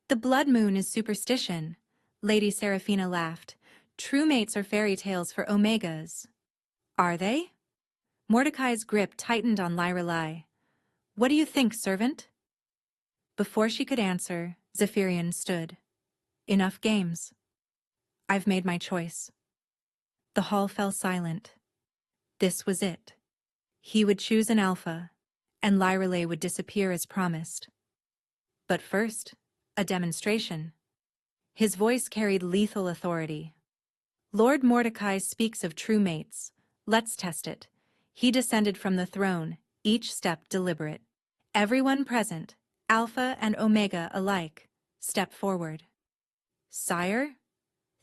"The blood moon is superstition," Lady Seraphina laughed. "True mates are fairy tales for Omegas." "Are they?" Mordecai's grip tightened on Lyrelei. "What do you think, servant?" Before she could answer, Zephyrian stood. "Enough games. I've made my choice." The hall fell silent. This was it. He would choose an alpha, and Lyrelei would disappear as promised. But first, a demonstration. His voice carried lethal authority. "Lord Mordecai speaks of true mates. Let's test it." He descended from the throne, each step deliberate. "Everyone present, Alpha and Omega alike, step forward." "Sire?"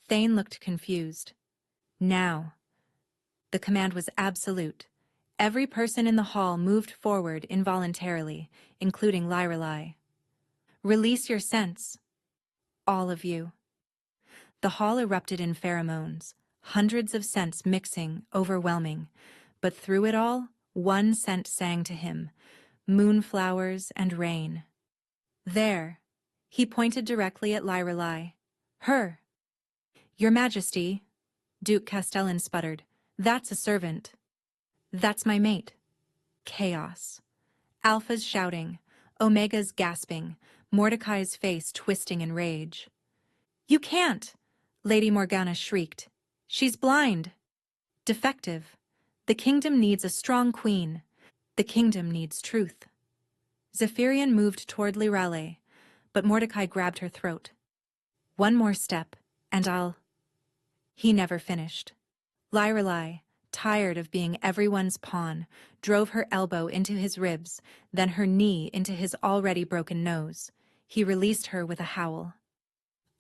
Thane looked confused. "Now." The command was absolute. Every person in the hall moved forward involuntarily, including Lyrelei. "Release your scents. All of you." The hall erupted in pheromones, hundreds of scents mixing, overwhelming. But through it all, one scent sang to him, moonflowers and rain. "There." He pointed directly at Lyrelei. "Her." "Your Majesty." Duke Castellan sputtered. That's a servant. That's my mate. Chaos. Alpha's shouting. Omega's gasping. Mordecai's face twisting in rage. You can't! Lady Morgana shrieked. She's blind. Defective. The kingdom needs a strong queen. The kingdom needs truth. Zephyrian moved toward Liralle, but Mordecai grabbed her throat. One more step, and I'll... He never finished. Liralle, tired of being everyone's pawn, drove her elbow into his ribs, then her knee into his already broken nose. He released her with a howl.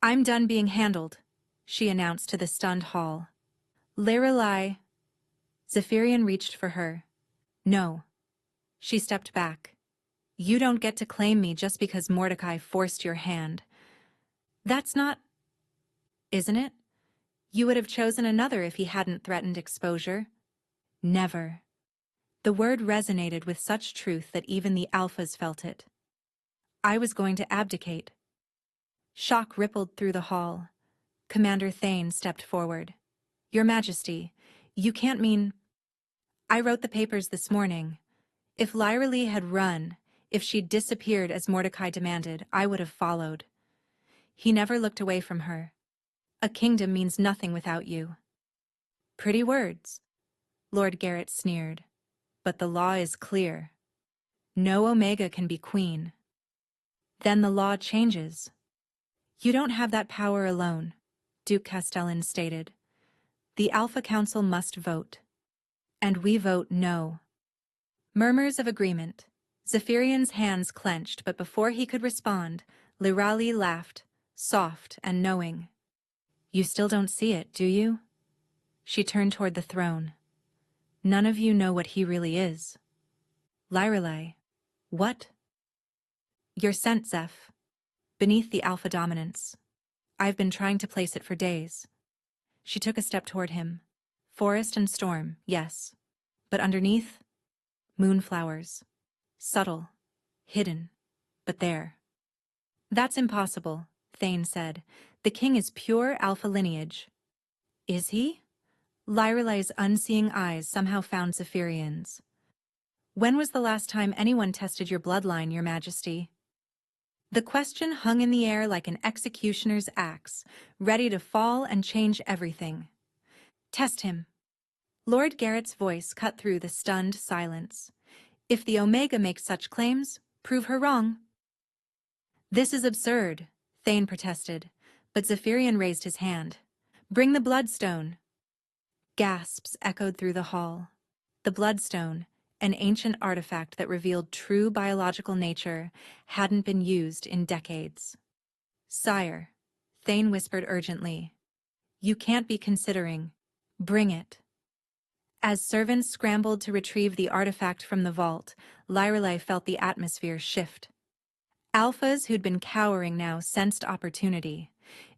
I'm done being handled, she announced to the stunned hall. Liralle... Zephyrian reached for her. No. She stepped back. You don't get to claim me just because Mordecai forced your hand. That's not... Isn't it? You would have chosen another if he hadn't threatened exposure. Never. The word resonated with such truth that even the alphas felt it. I was going to abdicate. Shock rippled through the hall. Commander Thane stepped forward. Your Majesty, you can't mean... I wrote the papers this morning. If Liralle had run, if she'd disappeared as Mordecai demanded, I would have followed. He never looked away from her. A kingdom means nothing without you. Pretty words, Lord Garrett sneered. But the law is clear. No Omega can be queen. Then the law changes. You don't have that power alone, Duke Castellan stated. The Alpha Council must vote. And we vote no. Murmurs of agreement. Zephyrian's hands clenched, but before he could respond, Liralle laughed, soft and knowing. You still don't see it, do you? She turned toward the throne. None of you know what he really is. Liralle. What? You're sent, Zeph. Beneath the Alpha dominance. I've been trying to place it for days. She took a step toward him. Forest and storm, yes. But underneath? Moonflowers. Subtle. Hidden. But there. That's impossible, Thane said. The king is pure Alpha lineage. Is he? Liralle's unseeing eyes somehow found Zephyrian's. When was the last time anyone tested your bloodline, Your Majesty? The question hung in the air like an executioner's axe, ready to fall and change everything. Test him. Lord Garrett's voice cut through the stunned silence. If the Omega makes such claims, prove her wrong. This is absurd, Thane protested, but Zephyrian raised his hand. Bring the Bloodstone. Gasps echoed through the hall. The Bloodstone, an ancient artifact that revealed true biological nature, hadn't been used in decades. Sire, Thane whispered urgently. You can't be considering. Bring it. As servants scrambled to retrieve the artifact from the vault, Liralle felt the atmosphere shift. Alphas who'd been cowering now sensed opportunity,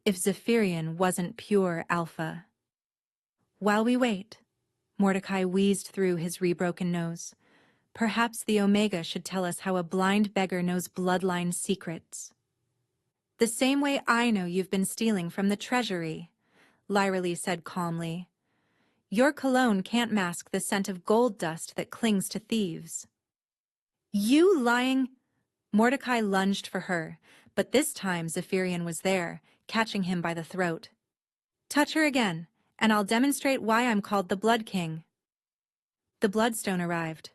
if Zephyrian wasn't pure Alpha. While we wait, Mordecai wheezed through his rebroken nose. Perhaps the Omega should tell us how a blind beggar knows bloodline secrets. The same way I know you've been stealing from the treasury, Liralle said calmly. Your cologne can't mask the scent of gold dust that clings to thieves. You lying... Mordecai lunged for her, but this time Zephyrian was there, catching him by the throat. Touch her again, and I'll demonstrate why I'm called the Blood King. The Bloodstone arrived,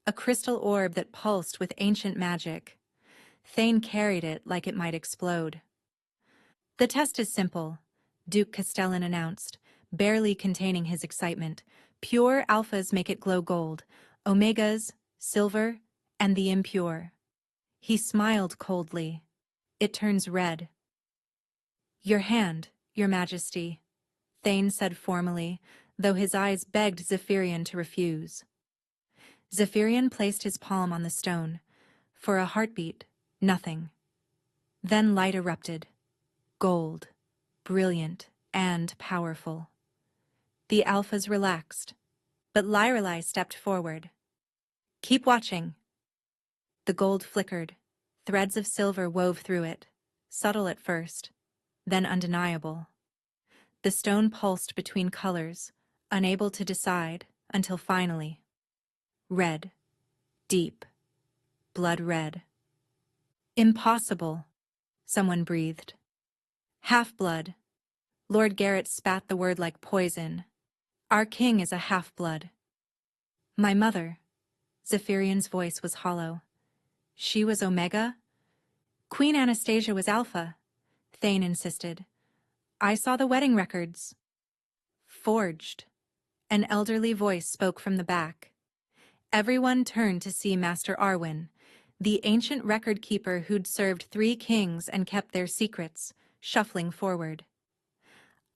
a crystal orb that pulsed with ancient magic. Thane carried it like it might explode. The test is simple, Duke Castellan announced, barely containing his excitement. Pure alphas make it glow gold, omegas, silver, and the impure. He smiled coldly. It turns red. Your hand, Your Majesty, Thane said formally, though his eyes begged Zephyrian to refuse. Zephyrian placed his palm on the stone. For a heartbeat, nothing. Then light erupted. Gold, brilliant and powerful. The alphas relaxed, but Liralle stepped forward. Keep watching. The gold flickered. Threads of silver wove through it, subtle at first, then undeniable. The stone pulsed between colors, unable to decide, until finally. Red. Deep. Blood red. Impossible, someone breathed. Half-blood. Lord Garrett spat the word like poison. Our king is a half-blood. My mother. Zephyrian's voice was hollow. She was Omega? Queen Anastasia was Alpha, Thane insisted. I saw the wedding records. Forged. An elderly voice spoke from the back. Everyone turned to see Master Arwen, the ancient record-keeper who'd served 3 kings and kept their secrets, shuffling forward.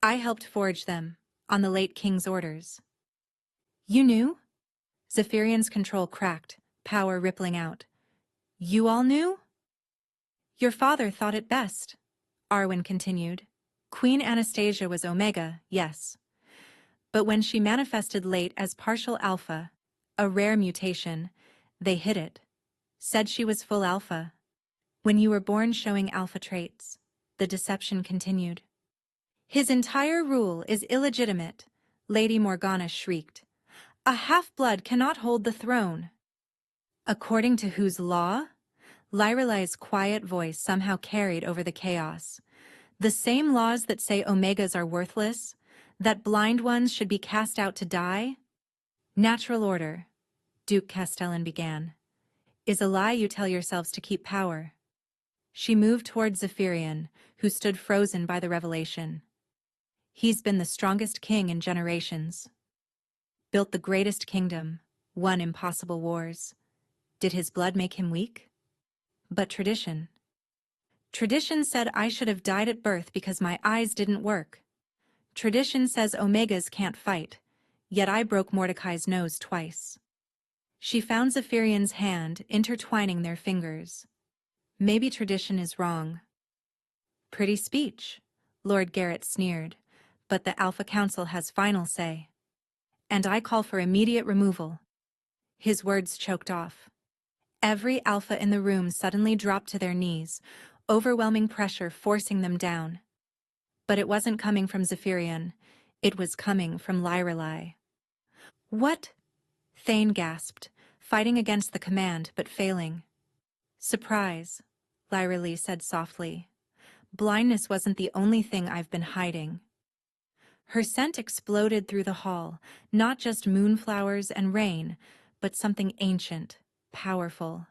I helped forge them, on the late king's orders. You knew? Zephyrian's control cracked, power rippling out. You all knew? Your father thought it best, Arwen continued. Queen Anastasia was Omega, yes. But when she manifested late as partial Alpha, a rare mutation, they hid it. Said she was full Alpha. When you were born showing Alpha traits, the deception continued. His entire rule is illegitimate, Lady Morgana shrieked. A half-blood cannot hold the throne. According to whose law? Lyrelai's quiet voice somehow carried over the chaos. The same laws that say Omegas are worthless, that blind ones should be cast out to die? Natural order, Duke Castellan began, is a lie you tell yourselves to keep power. She moved toward Zephyrian, who stood frozen by the revelation. He's been the strongest king in generations. Built the greatest kingdom, won impossible wars. Did his blood make him weak? But tradition. Tradition said I should have died at birth because my eyes didn't work. Tradition says Omegas can't fight, yet I broke Mordecai's nose twice. She found Zephyrian's hand, intertwining their fingers. Maybe tradition is wrong. Pretty speech, Lord Garrett sneered, but the Alpha Council has final say. And I call for immediate removal. His words choked off. Every Alpha in the room suddenly dropped to their knees, overwhelming pressure forcing them down. But it wasn't coming from Zephyrian, it was coming from Lyrelai. What? Thane gasped, fighting against the command but failing. Surprise, Lyrelai said softly. Blindness wasn't the only thing I've been hiding. Her scent exploded through the hall, not just moonflowers and rain, but something ancient, powerful.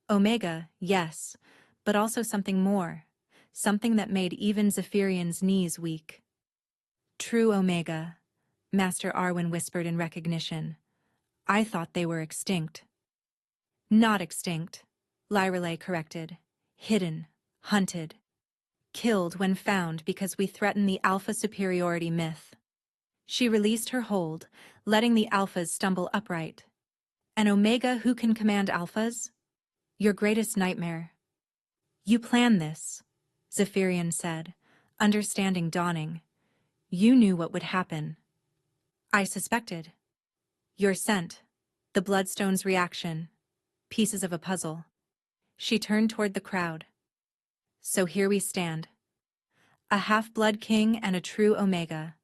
Omega, yes, but also something more, something that made even Zephyrian's knees weak. True Omega, Master Arwen whispered in recognition. I thought they were extinct. Not extinct, Lyrelai corrected. Hidden, hunted. Killed when found because we threaten the Alpha superiority myth. She released her hold, letting the Alphas stumble upright. An Omega who can command Alphas? Your greatest nightmare. You planned this, Zephyrian said, understanding dawning. You knew what would happen. I suspected. Your scent, the Bloodstone's reaction, pieces of a puzzle. She turned toward the crowd. So here we stand. A half-blood king and a true Omega,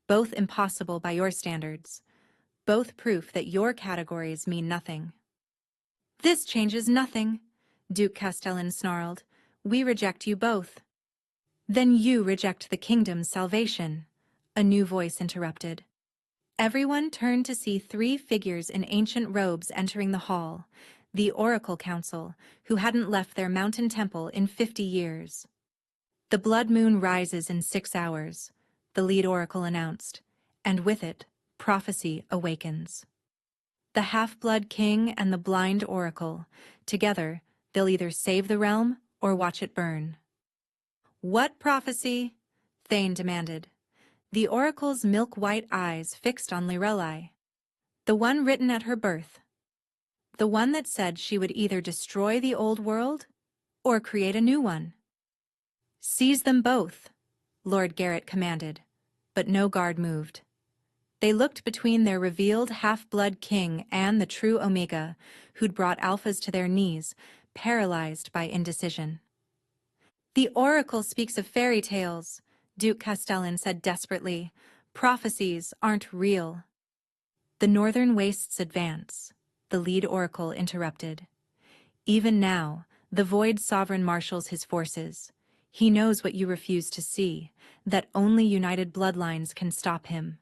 both impossible by your standards, both proof that your categories mean nothing. This changes nothing, Duke Castellan snarled. We reject you both. Then you reject the kingdom's salvation, a new voice interrupted. Everyone turned to see 3 figures in ancient robes entering the hall, the Oracle Council, who hadn't left their mountain temple in 50 years. The blood moon rises in 6 hours, the lead oracle announced, and with it, prophecy awakens. The half-blood king and the blind oracle, together, they'll either save the realm or watch it burn. What prophecy? Thane demanded. The oracle's milk-white eyes fixed on Lyrelai. The one written at her birth. The one that said she would either destroy the old world or create a new one. Seize them both, Lord Garrett commanded, but no guard moved. They looked between their revealed half-blood king and the true Omega, who'd brought Alphas to their knees, paralyzed by indecision. The Oracle speaks of fairy tales, Duke Castellan said desperately. Prophecies aren't real. The northern wastes advance, the lead oracle interrupted. Even now, the Void Sovereign marshals his forces. He knows what you refuse to see, that only united bloodlines can stop him.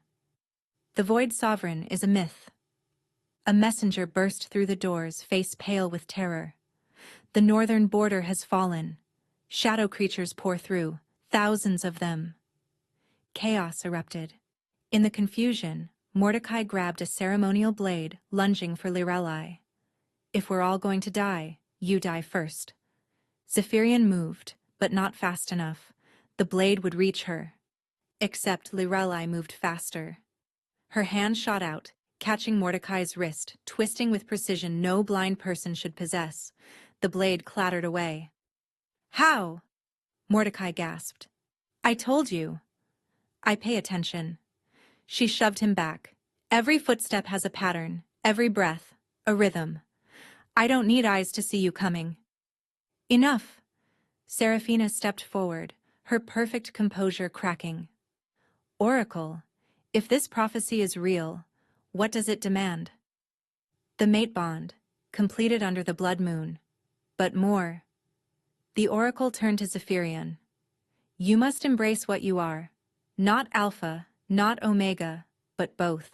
The Void Sovereign is a myth. A messenger burst through the doors, face pale with terror. The northern border has fallen. Shadow creatures pour through, thousands of them. Chaos erupted. In the confusion, Mordecai grabbed a ceremonial blade, lunging for Lirelai. If we're all going to die, you die first. Zephyrian moved, but not fast enough. The blade would reach her. Except Lirelai moved faster. Her hand shot out, catching Mordecai's wrist, twisting with precision no blind person should possess. The blade clattered away. How? Mordecai gasped. I told you. I pay attention. She shoved him back. Every footstep has a pattern, every breath, a rhythm. I don't need eyes to see you coming. Enough. Seraphina stepped forward, her perfect composure cracking. Oracle, if this prophecy is real, what does it demand? The mate bond, completed under the blood moon. But more. The oracle turned to Zephyrian. You must embrace what you are. Not Alpha, not Omega, but both.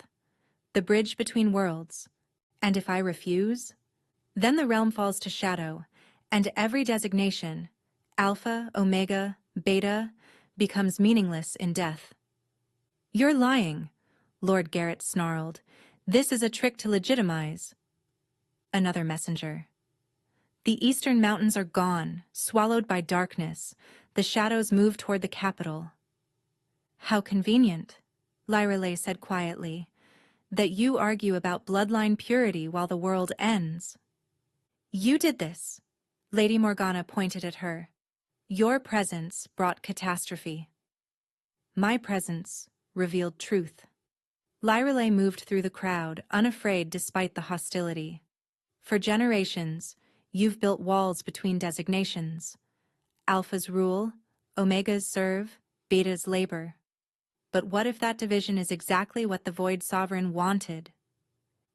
The bridge between worlds. And if I refuse? Then the realm falls to shadow, and every designation, Alpha, Omega, Beta, becomes meaningless in death. You're lying, Lord Garrett snarled. This is a trick to legitimize. Another messenger. The eastern mountains are gone, swallowed by darkness. The shadows move toward the capital. How convenient, Lyrelay said quietly, that you argue about bloodline purity while the world ends. You did this. Lady Morgana pointed at her. Your presence brought catastrophe. My presence revealed truth. Lyrelay moved through the crowd, unafraid despite the hostility. For generations, you've built walls between designations. Alpha's rule, Omega's serve, Beta's labor. But what if that division is exactly what the Void Sovereign wanted?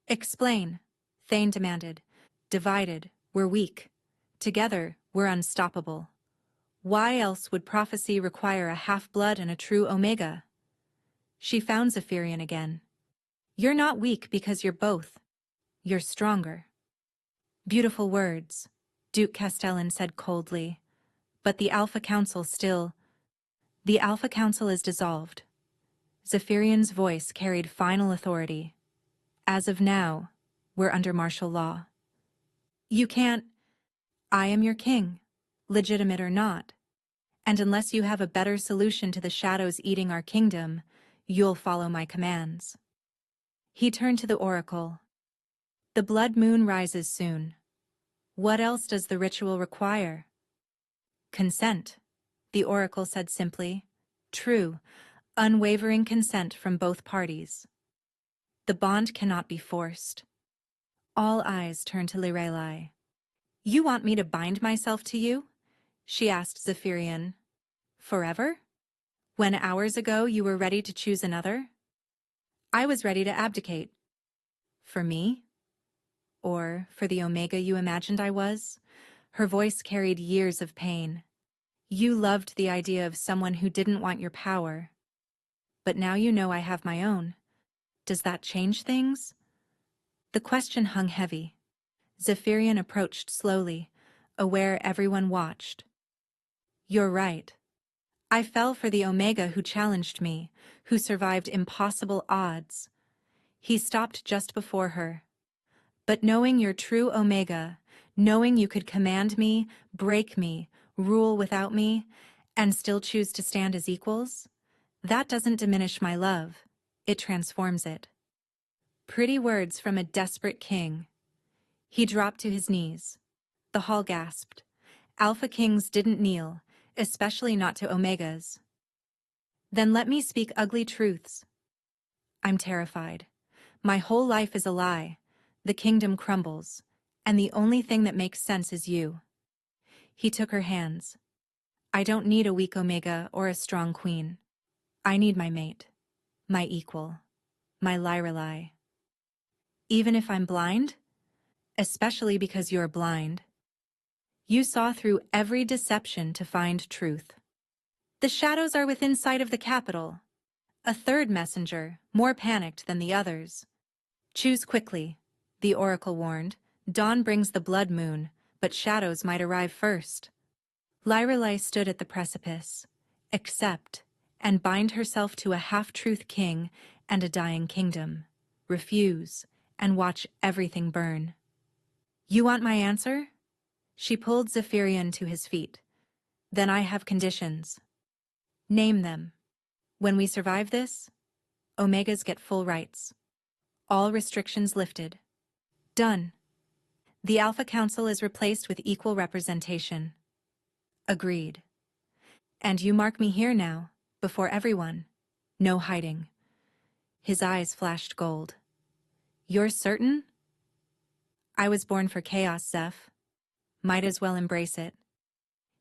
Explain, Thane demanded. Divided, we're weak. Together, we're unstoppable. Why else would prophecy require a half-blood and a true Omega? She found Zephyrian again. You're not weak because you're both. You're stronger. Beautiful words, Duke Castellan said coldly. But the Alpha Council still... The Alpha Council is dissolved. Zephyrian's voice carried final authority. As of now, we're under martial law. You can't... I am your king, legitimate or not. And unless you have a better solution to the shadows eating our kingdom, you'll follow my commands. He turned to the oracle. The blood moon rises soon. What else does the ritual require? Consent, the oracle said simply. True, unwavering consent from both parties. The bond cannot be forced. All eyes turned to Lirelai. You want me to bind myself to you? She asked Zephyrian. Forever? When hours ago you were ready to choose another? I was ready to abdicate. For me? Or for the Omega you imagined I was? Her voice carried years of pain. You loved the idea of someone who didn't want your power. But now you know I have my own. Does that change things? The question hung heavy. Zephyrian approached slowly, aware everyone watched. You're right. I fell for the Omega who challenged me, who survived impossible odds. He stopped just before her. But knowing your true Omega, knowing you could command me, break me, rule without me, and still choose to stand as equals, that doesn't diminish my love, it transforms it. Pretty words from a desperate king. He dropped to his knees. The hall gasped. Alpha Kings didn't kneel, especially not to Omegas. Then let me speak ugly truths. I'm terrified. My whole life is a lie. The kingdom crumbles, and the only thing that makes sense is you. He took her hands. I don't need a weak Omega or a strong queen. I need my mate, my equal, my Lyrelai. Even if I'm blind? Especially because you're blind. You saw through every deception to find truth. The shadows are within sight of the capital. A third messenger, more panicked than the others. Choose quickly, the oracle warned. Dawn brings the blood moon, but shadows might arrive first. Lyrelai stood at the precipice. Accept, and bind herself to a half-truth king and a dying kingdom. Refuse, and watch everything burn. You want my answer? She pulled Zephyrian to his feet. Then I have conditions. Name them. When we survive this, Omegas get full rights. All restrictions lifted. Done. The Alpha Council is replaced with equal representation. Agreed. And you mark me here now, before everyone. No hiding. His eyes flashed gold. You're certain? I was born for chaos, Zeph. Might as well embrace it.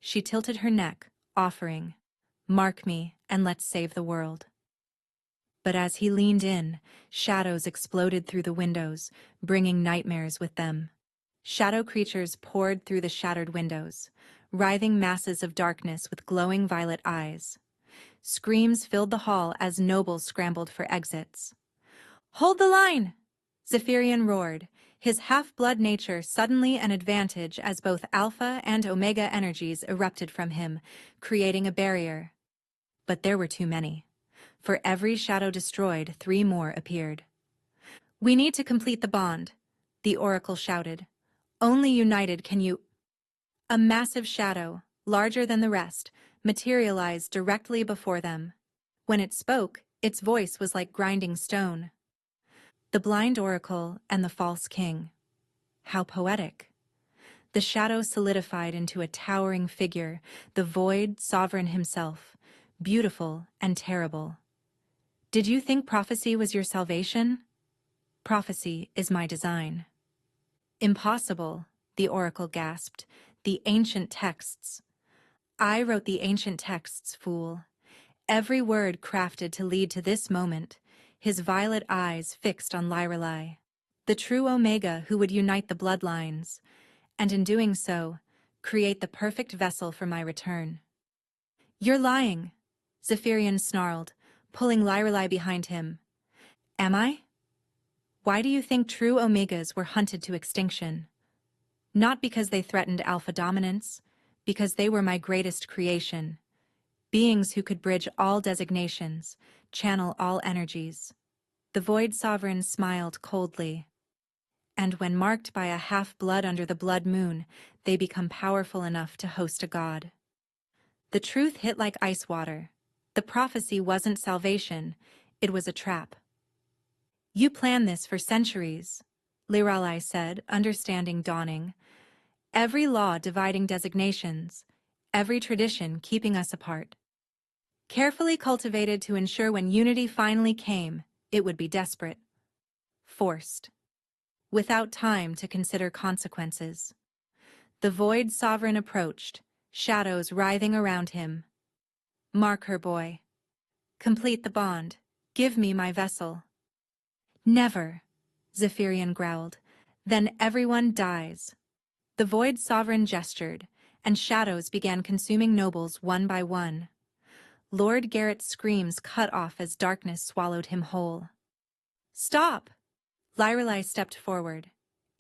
She tilted her neck, offering, mark me and let's save the world. But as he leaned in, shadows exploded through the windows, bringing nightmares with them. Shadow creatures poured through the shattered windows, writhing masses of darkness with glowing violet eyes. Screams filled the hall as nobles scrambled for exits. Hold the line! Zephyrian roared, his half-blood nature suddenly an advantage as both alpha and omega energies erupted from him, creating a barrier. But there were too many. For every shadow destroyed, 3 more appeared. We need to complete the bond, the oracle shouted. Only united can you— A massive shadow, larger than the rest, materialized directly before them. When it spoke, its voice was like grinding stone. The blind oracle and the false king. How poetic. The shadow solidified into a towering figure, the void sovereign himself, beautiful and terrible. Did you think prophecy was your salvation? Prophecy is my design. Impossible, the oracle gasped. The ancient texts. I wrote the ancient texts, fool. Every word crafted to lead to this moment, his violet eyes fixed on Lyrelai, the true Omega who would unite the bloodlines, and in doing so, create the perfect vessel for my return. You're lying, Zephyrian snarled, pulling Lyrelai behind him. Am I? Why do you think true Omegas were hunted to extinction? Not because they threatened alpha dominance, because they were my greatest creation. Beings who could bridge all designations, channel all energies. The Void Sovereign smiled coldly. And when marked by a half-blood under the blood moon, they become powerful enough to host a god. The truth hit like ice water. The prophecy wasn't salvation, it was a trap. You planned this for centuries, Lyrelai said, understanding dawning. Every law dividing designations, every tradition keeping us apart. Carefully cultivated to ensure when unity finally came, it would be desperate. Forced. Without time to consider consequences. The Void Sovereign approached, shadows writhing around him. Mark her, boy. Complete the bond. Give me my vessel. Never, Zephyrian growled. Then everyone dies. The Void Sovereign gestured, and shadows began consuming nobles one by one. Lord Garrett's screams cut off as darkness swallowed him whole. Stop! Lyrelai stepped forward.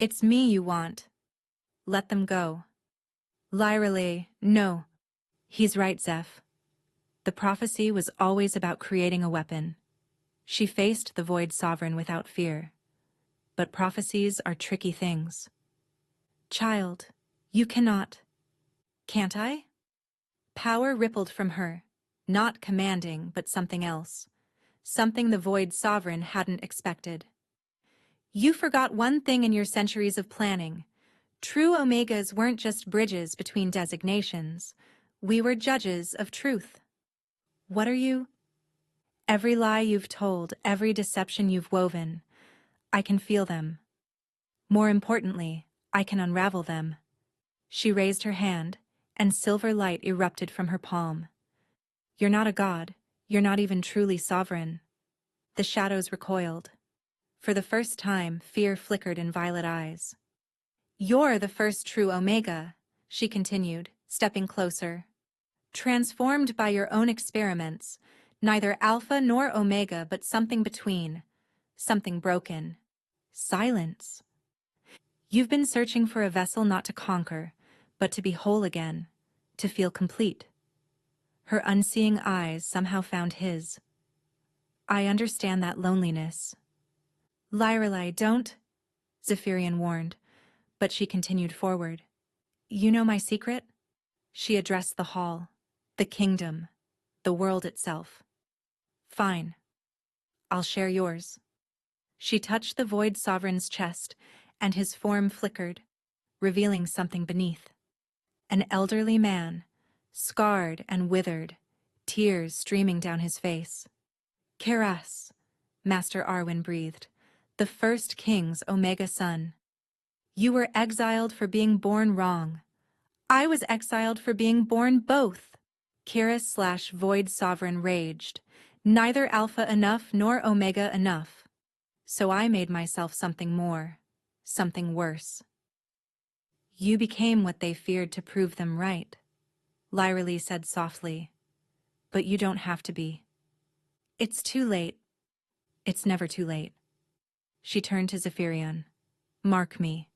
It's me you want. Let them go. Lyrelai, no. He's right, Zeph. The prophecy was always about creating a weapon. She faced the Void Sovereign without fear. But prophecies are tricky things. Child, you cannot. Can't I? Power rippled from her, not commanding, but something else. Something the Void Sovereign hadn't expected. You forgot one thing in your centuries of planning. True Omegas weren't just bridges between designations. We were judges of truth. What are you? Every lie you've told, every deception you've woven, I can feel them. More importantly, I can unravel them. She raised her hand, and silver light erupted from her palm. "You're not a god. You're not even truly sovereign." The shadows recoiled. For the first time, fear flickered in violet eyes. "You're the first true Omega," she continued, stepping closer. "Transformed by your own experiments, neither Alpha nor Omega but something between. Something broken. Silence. You've been searching for a vessel not to conquer, but to be whole again, to feel complete." Her unseeing eyes somehow found his. "I understand that loneliness." "Lyrelei, don't," Zephyrian warned, but she continued forward. "You know my secret?" She addressed the hall, the kingdom, the world itself. "Fine. I'll share yours." She touched the Void Sovereign's chest, and his form flickered, revealing something beneath. An elderly man, scarred and withered, tears streaming down his face. "Keras," Master Arwen breathed, "the first king's Omega son. You were exiled for being born wrong. I was exiled for being born both." Keras/Void Sovereign raged. "Neither Alpha enough nor Omega enough. So I made myself something more, something worse." "You became what they feared to prove them right," Lyrelei said softly. "But you don't have to be." "It's too late." "It's never too late." She turned to Zephyrian. "Mark me.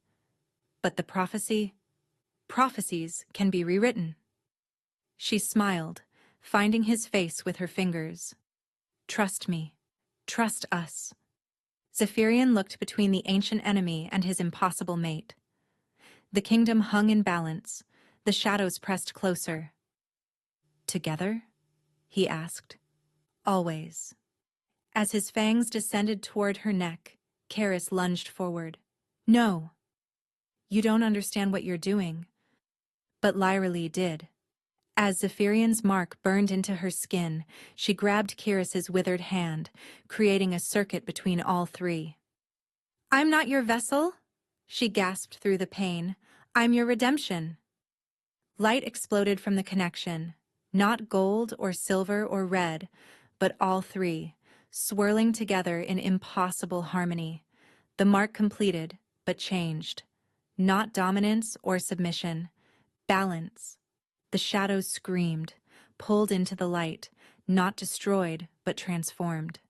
But the prophecy? Prophecies can be rewritten." She smiled, finding his face with her fingers. "Trust me. Trust us." Zephyrian looked between the ancient enemy and his impossible mate. The kingdom hung in balance, the shadows pressed closer. "Together?" he asked. "Always." As his fangs descended toward her neck, Keras lunged forward. "No. You don't understand what you're doing." But Lyrelei did. As Zephyrian's mark burned into her skin, she grabbed Keras's withered hand, creating a circuit between all three. "I'm not your vessel," she gasped through the pain. "I'm your redemption." Light exploded from the connection, not gold or silver or red, but all three, swirling together in impossible harmony. The mark completed, but changed. Not dominance or submission, balance. The shadows screamed, pulled into the light, not destroyed, but transformed.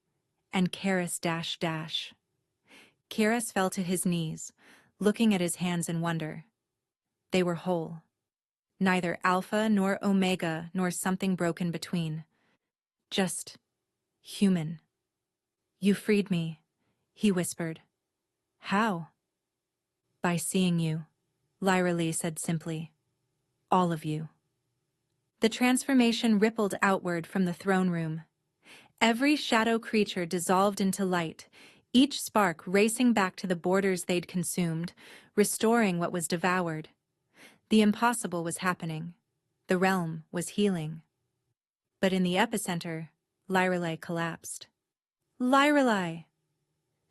And Keras dash. Keras fell to his knees, looking at his hands in wonder. They were whole. Neither Alpha nor Omega nor something broken between. Just human. "You freed me," he whispered. "How?" "By seeing you," Lyrelei said simply. "All of you." The transformation rippled outward from the throne room. Every shadow creature dissolved into light, each spark racing back to the borders they'd consumed, restoring what was devoured. The impossible was happening. The realm was healing. But in the epicenter, Lyrelei collapsed. "Lyrelei!"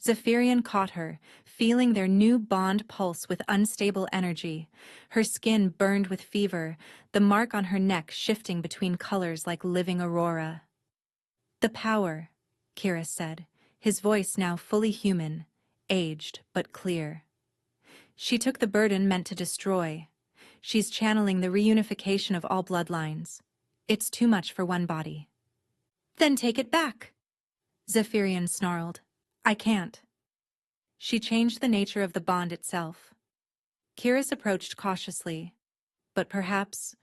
Zephyrian caught her, feeling their new bond pulse with unstable energy. Her skin burned with fever, the mark on her neck shifting between colors like living aurora. "The power," Keras said, his voice now fully human, aged but clear. "She took the burden meant to destroy. She's channeling the reunification of all bloodlines. It's too much for one body." "Then take it back," Zephyrian snarled. "I can't." She changed the nature of the bond itself. Keras approached cautiously, but perhaps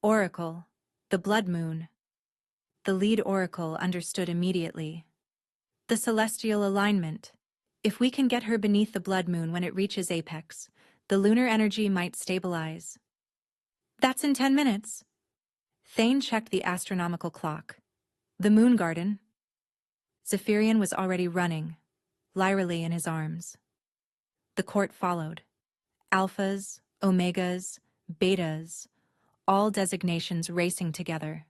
Oracle, the blood moon. The lead oracle understood immediately. "The celestial alignment. If we can get her beneath the blood moon when it reaches apex, the lunar energy might stabilize." "That's in 10 minutes." Thane checked the astronomical clock. "The moon garden." Zephyrian was already running, Lyrelei in his arms. The court followed. Alphas, Omegas, Betas, all designations racing together.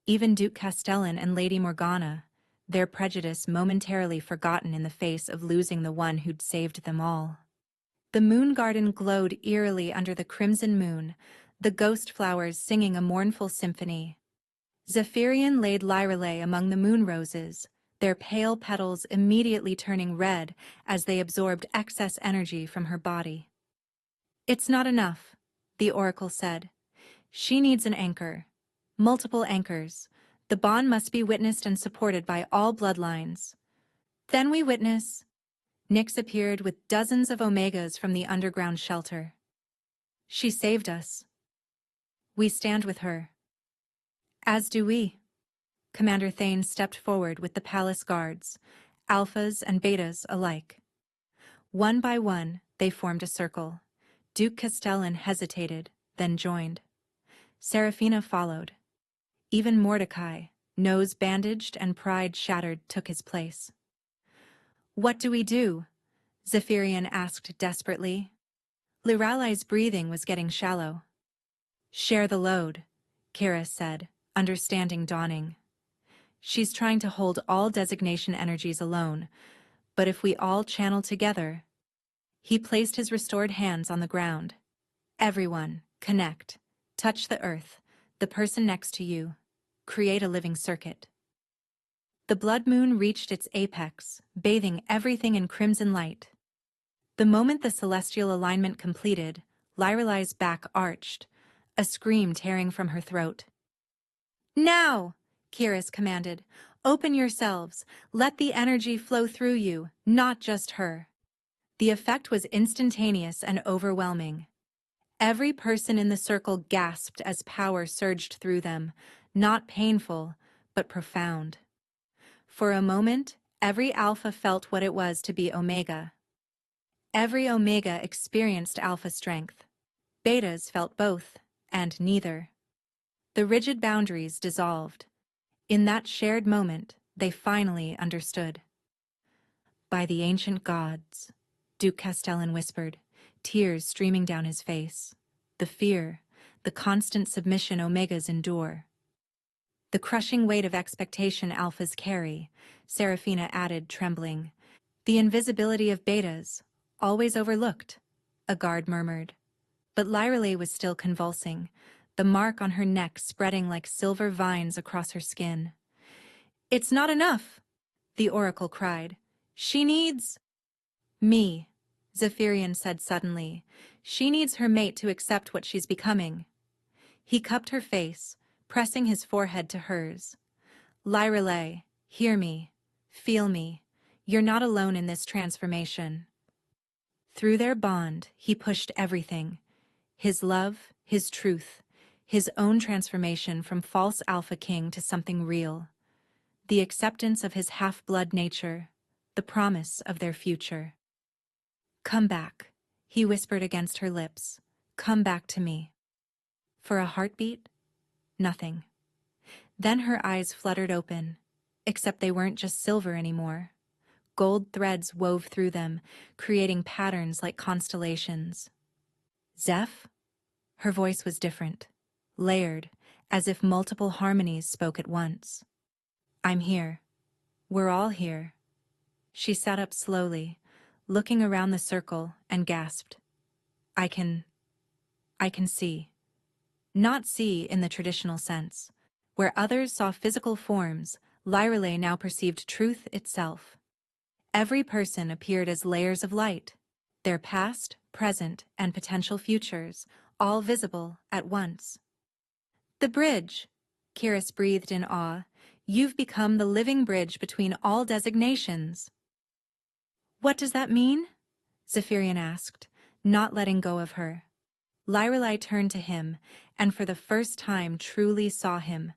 Even Duke Castellan and Lady Morgana, their prejudice momentarily forgotten in the face of losing the one who'd saved them all. The moon garden glowed eerily under the crimson moon, the ghost flowers singing a mournful symphony. Zephyrian laid Lyrelei among the moon roses, their pale petals immediately turning red as they absorbed excess energy from her body. "It's not enough," the oracle said. "She needs an anchor. Multiple anchors. The bond must be witnessed and supported by all bloodlines." Then we witness. Nyx appeared with dozens of Omegas from the underground shelter. "She saved us. We stand with her." "As do we." Commander Thane stepped forward with the palace guards, alphas and betas alike. One by one, they formed a circle. Duke Castellan hesitated, then joined. Seraphina followed. Even Mordecai, nose bandaged and pride shattered, took his place. "What do we do?" Zephyrian asked desperately. Lyralai's breathing was getting shallow. "Share the load," Kira said, understanding dawning. "She's trying to hold all designation energies alone, but if we all channel together..." He placed his restored hands on the ground. "Everyone, connect. Touch the earth, the person next to you. Create a living circuit." The blood moon reached its apex, bathing everything in crimson light. The moment the celestial alignment completed, Lyrelai's back arched, a scream tearing from her throat. "Now!" Kiris commanded. "Open yourselves. Let the energy flow through you, not just her." The effect was instantaneous and overwhelming. Every person in the circle gasped as power surged through them, not painful, but profound. For a moment, every alpha felt what it was to be Omega. Every Omega experienced alpha strength. Betas felt both, and neither. The rigid boundaries dissolved. In that shared moment, they finally understood. "By the ancient gods," Duke Castellan whispered, tears streaming down his face. "The fear, the constant submission Omegas endure." "The crushing weight of expectation alphas carry," Seraphina added, trembling. "The invisibility of betas, always overlooked," a guard murmured. But Lyrelei was still convulsing, the mark on her neck spreading like silver vines across her skin. "It's not enough," the oracle cried. "She needs..." "Me," Zephyrian said suddenly. "She needs her mate to accept what she's becoming." He cupped her face, pressing his forehead to hers. "Lyrelei, hear me. Feel me. You're not alone in this transformation." Through their bond, he pushed everything. His love, his truth, his own transformation from false Alpha King to something real. The acceptance of his half-blood nature, the promise of their future. "Come back," he whispered against her lips. "Come back to me." For a heartbeat, nothing. Then her eyes fluttered open, except they weren't just silver anymore. Gold threads wove through them, creating patterns like constellations. "Zeph?" Her voice was different, layered, as if multiple harmonies spoke at once. "I'm here. We're all here." She sat up slowly, looking around the circle, and gasped. I can see. Not see in the traditional sense. Where others saw physical forms, Lyrelei now perceived truth itself. Every person appeared as layers of light, their past, present, and potential futures, all visible at once. "The bridge," Kiris breathed in awe. "You've become the living bridge between all designations." "What does that mean?" Zephyrian asked, not letting go of her. Lyrelei turned to him, and for the first time truly saw him.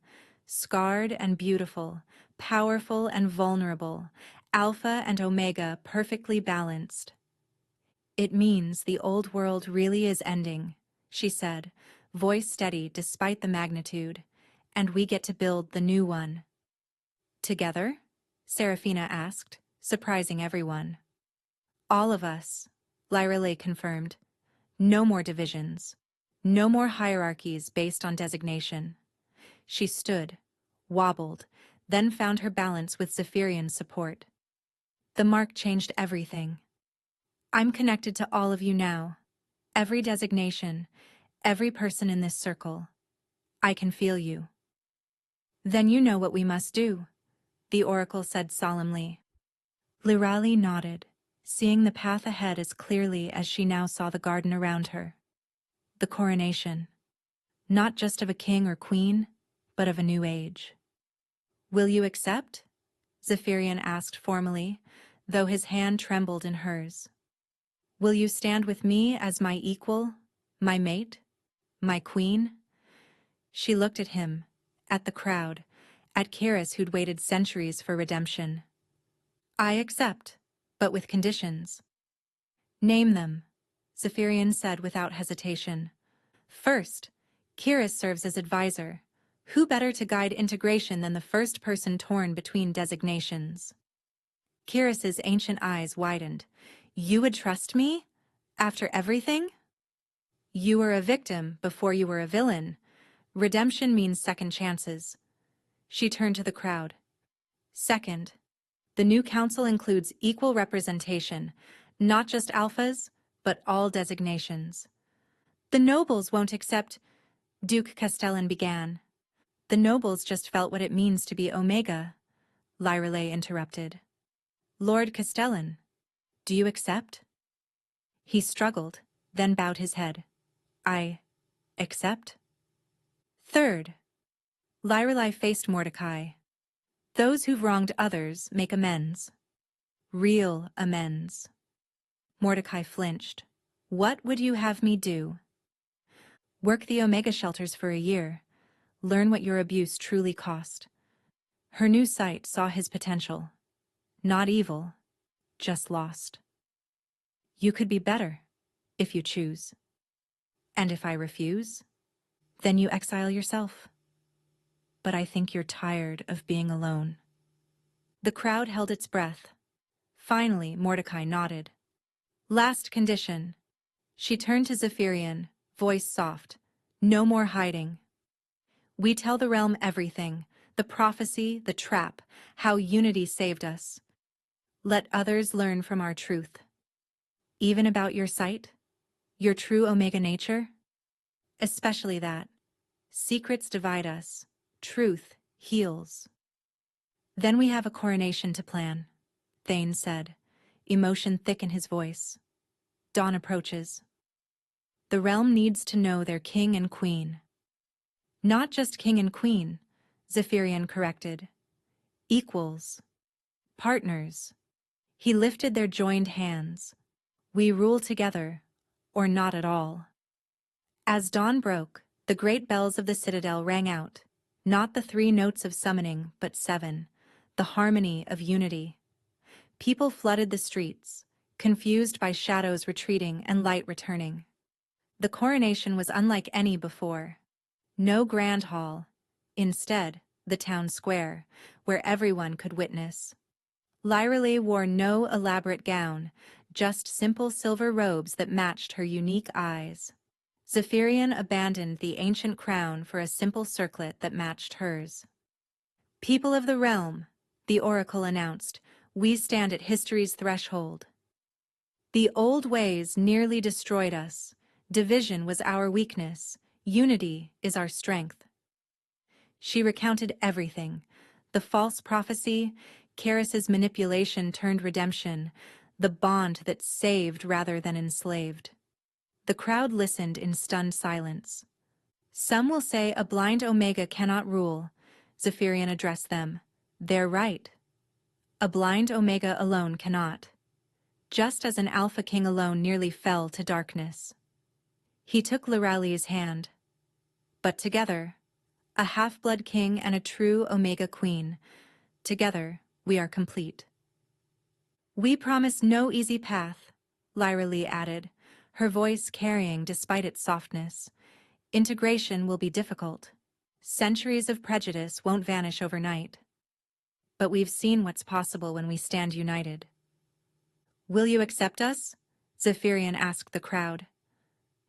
Scarred and beautiful, powerful and vulnerable, Alpha and Omega perfectly balanced. "It means the old world really is ending," she said, voice steady despite the magnitude, "and we get to build the new one." "Together?" Seraphina asked, surprising everyone. "All of us," Lyrelei confirmed. "No more divisions. No more hierarchies based on designation." She stood, wobbled, then found her balance with Zephyrian's support. "The mark changed everything. I'm connected to all of you now. Every designation, Every person in this circle. I can feel you. Then you know what we must do, the oracle said solemnly. Lirali nodded, seeing the path ahead as clearly as she now saw the garden around her. The coronation. Not just of a king or queen, but of a new age. Will you accept? Zephyrian asked formally, though his hand trembled in hers. Will you stand with me as my equal, my mate, my queen? She looked at him, at the crowd, at Kiris who'd waited centuries for redemption. I accept, but with conditions. Name them, Zephyrian said without hesitation. First, Kiris serves as advisor. Who better to guide integration than the first person torn between designations? Kiris's ancient eyes widened. You would trust me? After everything? You were a victim before you were a villain. Redemption means second chances. She turned to the crowd. Second, the new council includes equal representation, not just alphas, but all designations. The nobles won't accept, Duke Castellan began. The nobles just felt what it means to be Omega, Lyreley interrupted. Lord Castellan, do you accept? He struggled, then bowed his head. I accept. Third, Lyreley faced Mordecai. Those who've wronged others make amends. Real amends. Mordecai flinched. What would you have me do? Work the Omega shelters for a year. Learn what your abuse truly cost. Her new sight saw his potential. Not evil, just lost. You could be better, if you choose. And if I refuse, then you exile yourself. But I think you're tired of being alone. The crowd held its breath. Finally, Mordecai nodded. Last condition. She turned to Zephyrian, voice soft. No more hiding. We tell the realm everything, the prophecy, the trap, how unity saved us. Let others learn from our truth. Even about your sight, your true Omega nature? Especially that. Secrets divide us. Truth heals. Then we have a coronation to plan, Thane said, emotion thick in his voice. Dawn approaches. The realm needs to know their king and queen. Not just king and queen, Zephyrian corrected. Equals. Partners. He lifted their joined hands. We rule together, or not at all. As dawn broke, the great bells of the citadel rang out, not the 3 notes of summoning, but 7, the harmony of unity. People flooded the streets, confused by shadows retreating and light returning. The coronation was unlike any before. No grand hall. Instead, the town square, where everyone could witness. Lyreley wore no elaborate gown, just simple silver robes that matched her unique eyes. Zephyrian abandoned the ancient crown for a simple circlet that matched hers. People of the realm, the oracle announced, we stand at history's threshold. The old ways nearly destroyed us. Division was our weakness. Unity is our strength. She recounted everything. The false prophecy, Kiris's manipulation turned redemption, the bond that saved rather than enslaved. The crowd listened in stunned silence. Some will say a blind Omega cannot rule, Zephyrian addressed them. They're right. A blind Omega alone cannot. Just as an Alpha King alone nearly fell to darkness. He took Lirali's hand. But together, a half-blood king and a true Omega Queen, together we are complete. We promise no easy path, Lyreley added, her voice carrying despite its softness. Integration will be difficult. Centuries of prejudice won't vanish overnight. But we've seen what's possible when we stand united. Will you accept us? Zephyrian asked the crowd.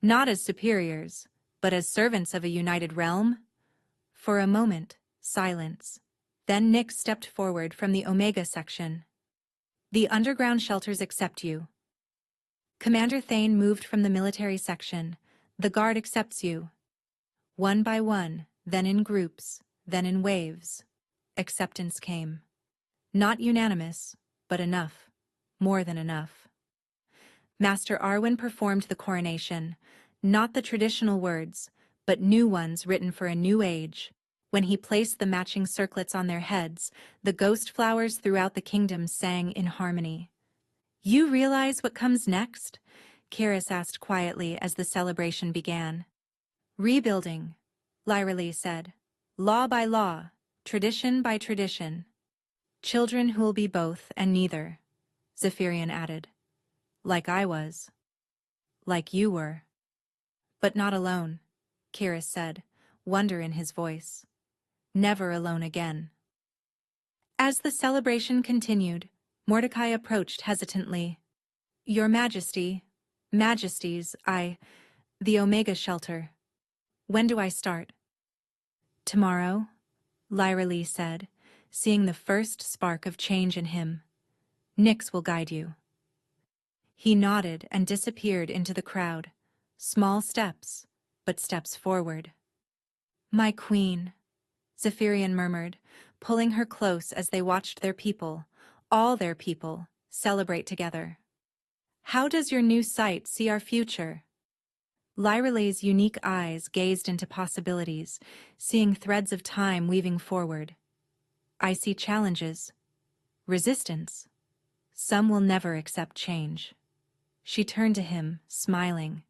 Not as superiors, but as servants of a united realm? For a moment, silence. Then Nick stepped forward from the Omega section. The underground shelters accept you. Commander Thane moved from the military section, The guard accepts you. One by one, then in groups, then in waves. Acceptance came. Not unanimous, but enough. More than enough. Master Arwen performed the coronation, not the traditional words, but new ones written for a new age. When he placed the matching circlets on their heads, the ghost flowers throughout the kingdom sang in harmony. "You realize what comes next?" Kaeris asked quietly as the celebration began. "Rebuilding," Lyralee said. "Law by law, tradition by tradition. Children who'll be both and neither," Zephyrian added. "Like I was. Like you were." "But not alone," Kaeris said, wonder in his voice. "Never alone again." As the celebration continued, Mordecai approached hesitantly. "Your Majesty, Majesties, the Omega Shelter. When do I start?" "Tomorrow," Lyralee said, seeing the first spark of change in him. "Nyx will guide you." He nodded and disappeared into the crowd. Small steps, but steps forward. "My queen," Zephyrian murmured, pulling her close as they watched their people, all their people, celebrate together. "How does your new sight see our future?" Lyralee's unique eyes gazed into possibilities, seeing threads of time weaving forward. "I see challenges. Resistance. Some will never accept change." She turned to him, smiling.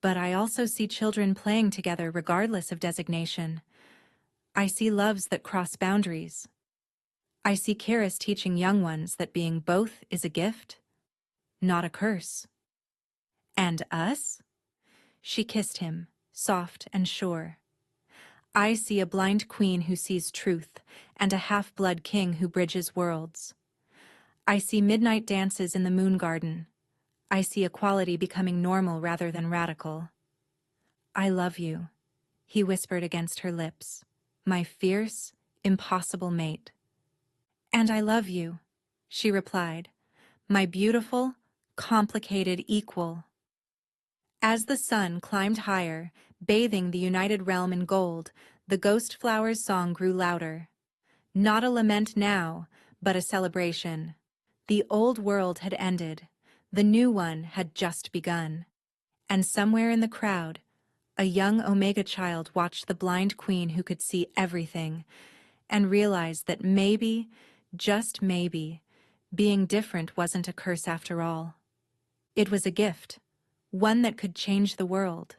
"But I also see children playing together regardless of designation. I see loves that cross boundaries. I see Kaeris teaching young ones that being both is a gift, not a curse." "And us?" She kissed him, soft and sure. "I see a blind queen who sees truth, and a half-blood king who bridges worlds. I see midnight dances in the moon garden. I see equality becoming normal rather than radical." "I love you," he whispered against her lips, "my fierce, impossible mate." "And I love you," she replied, "my beautiful, complicated equal." As the sun climbed higher, bathing the united realm in gold, the ghost flower's song grew louder. Not a lament now, but a celebration. The old world had ended. The new one had just begun. And somewhere in the crowd, a young Omega child watched the blind queen who could see everything, and realized that maybe, just maybe, being different wasn't a curse after all. It was a gift, one that could change the world.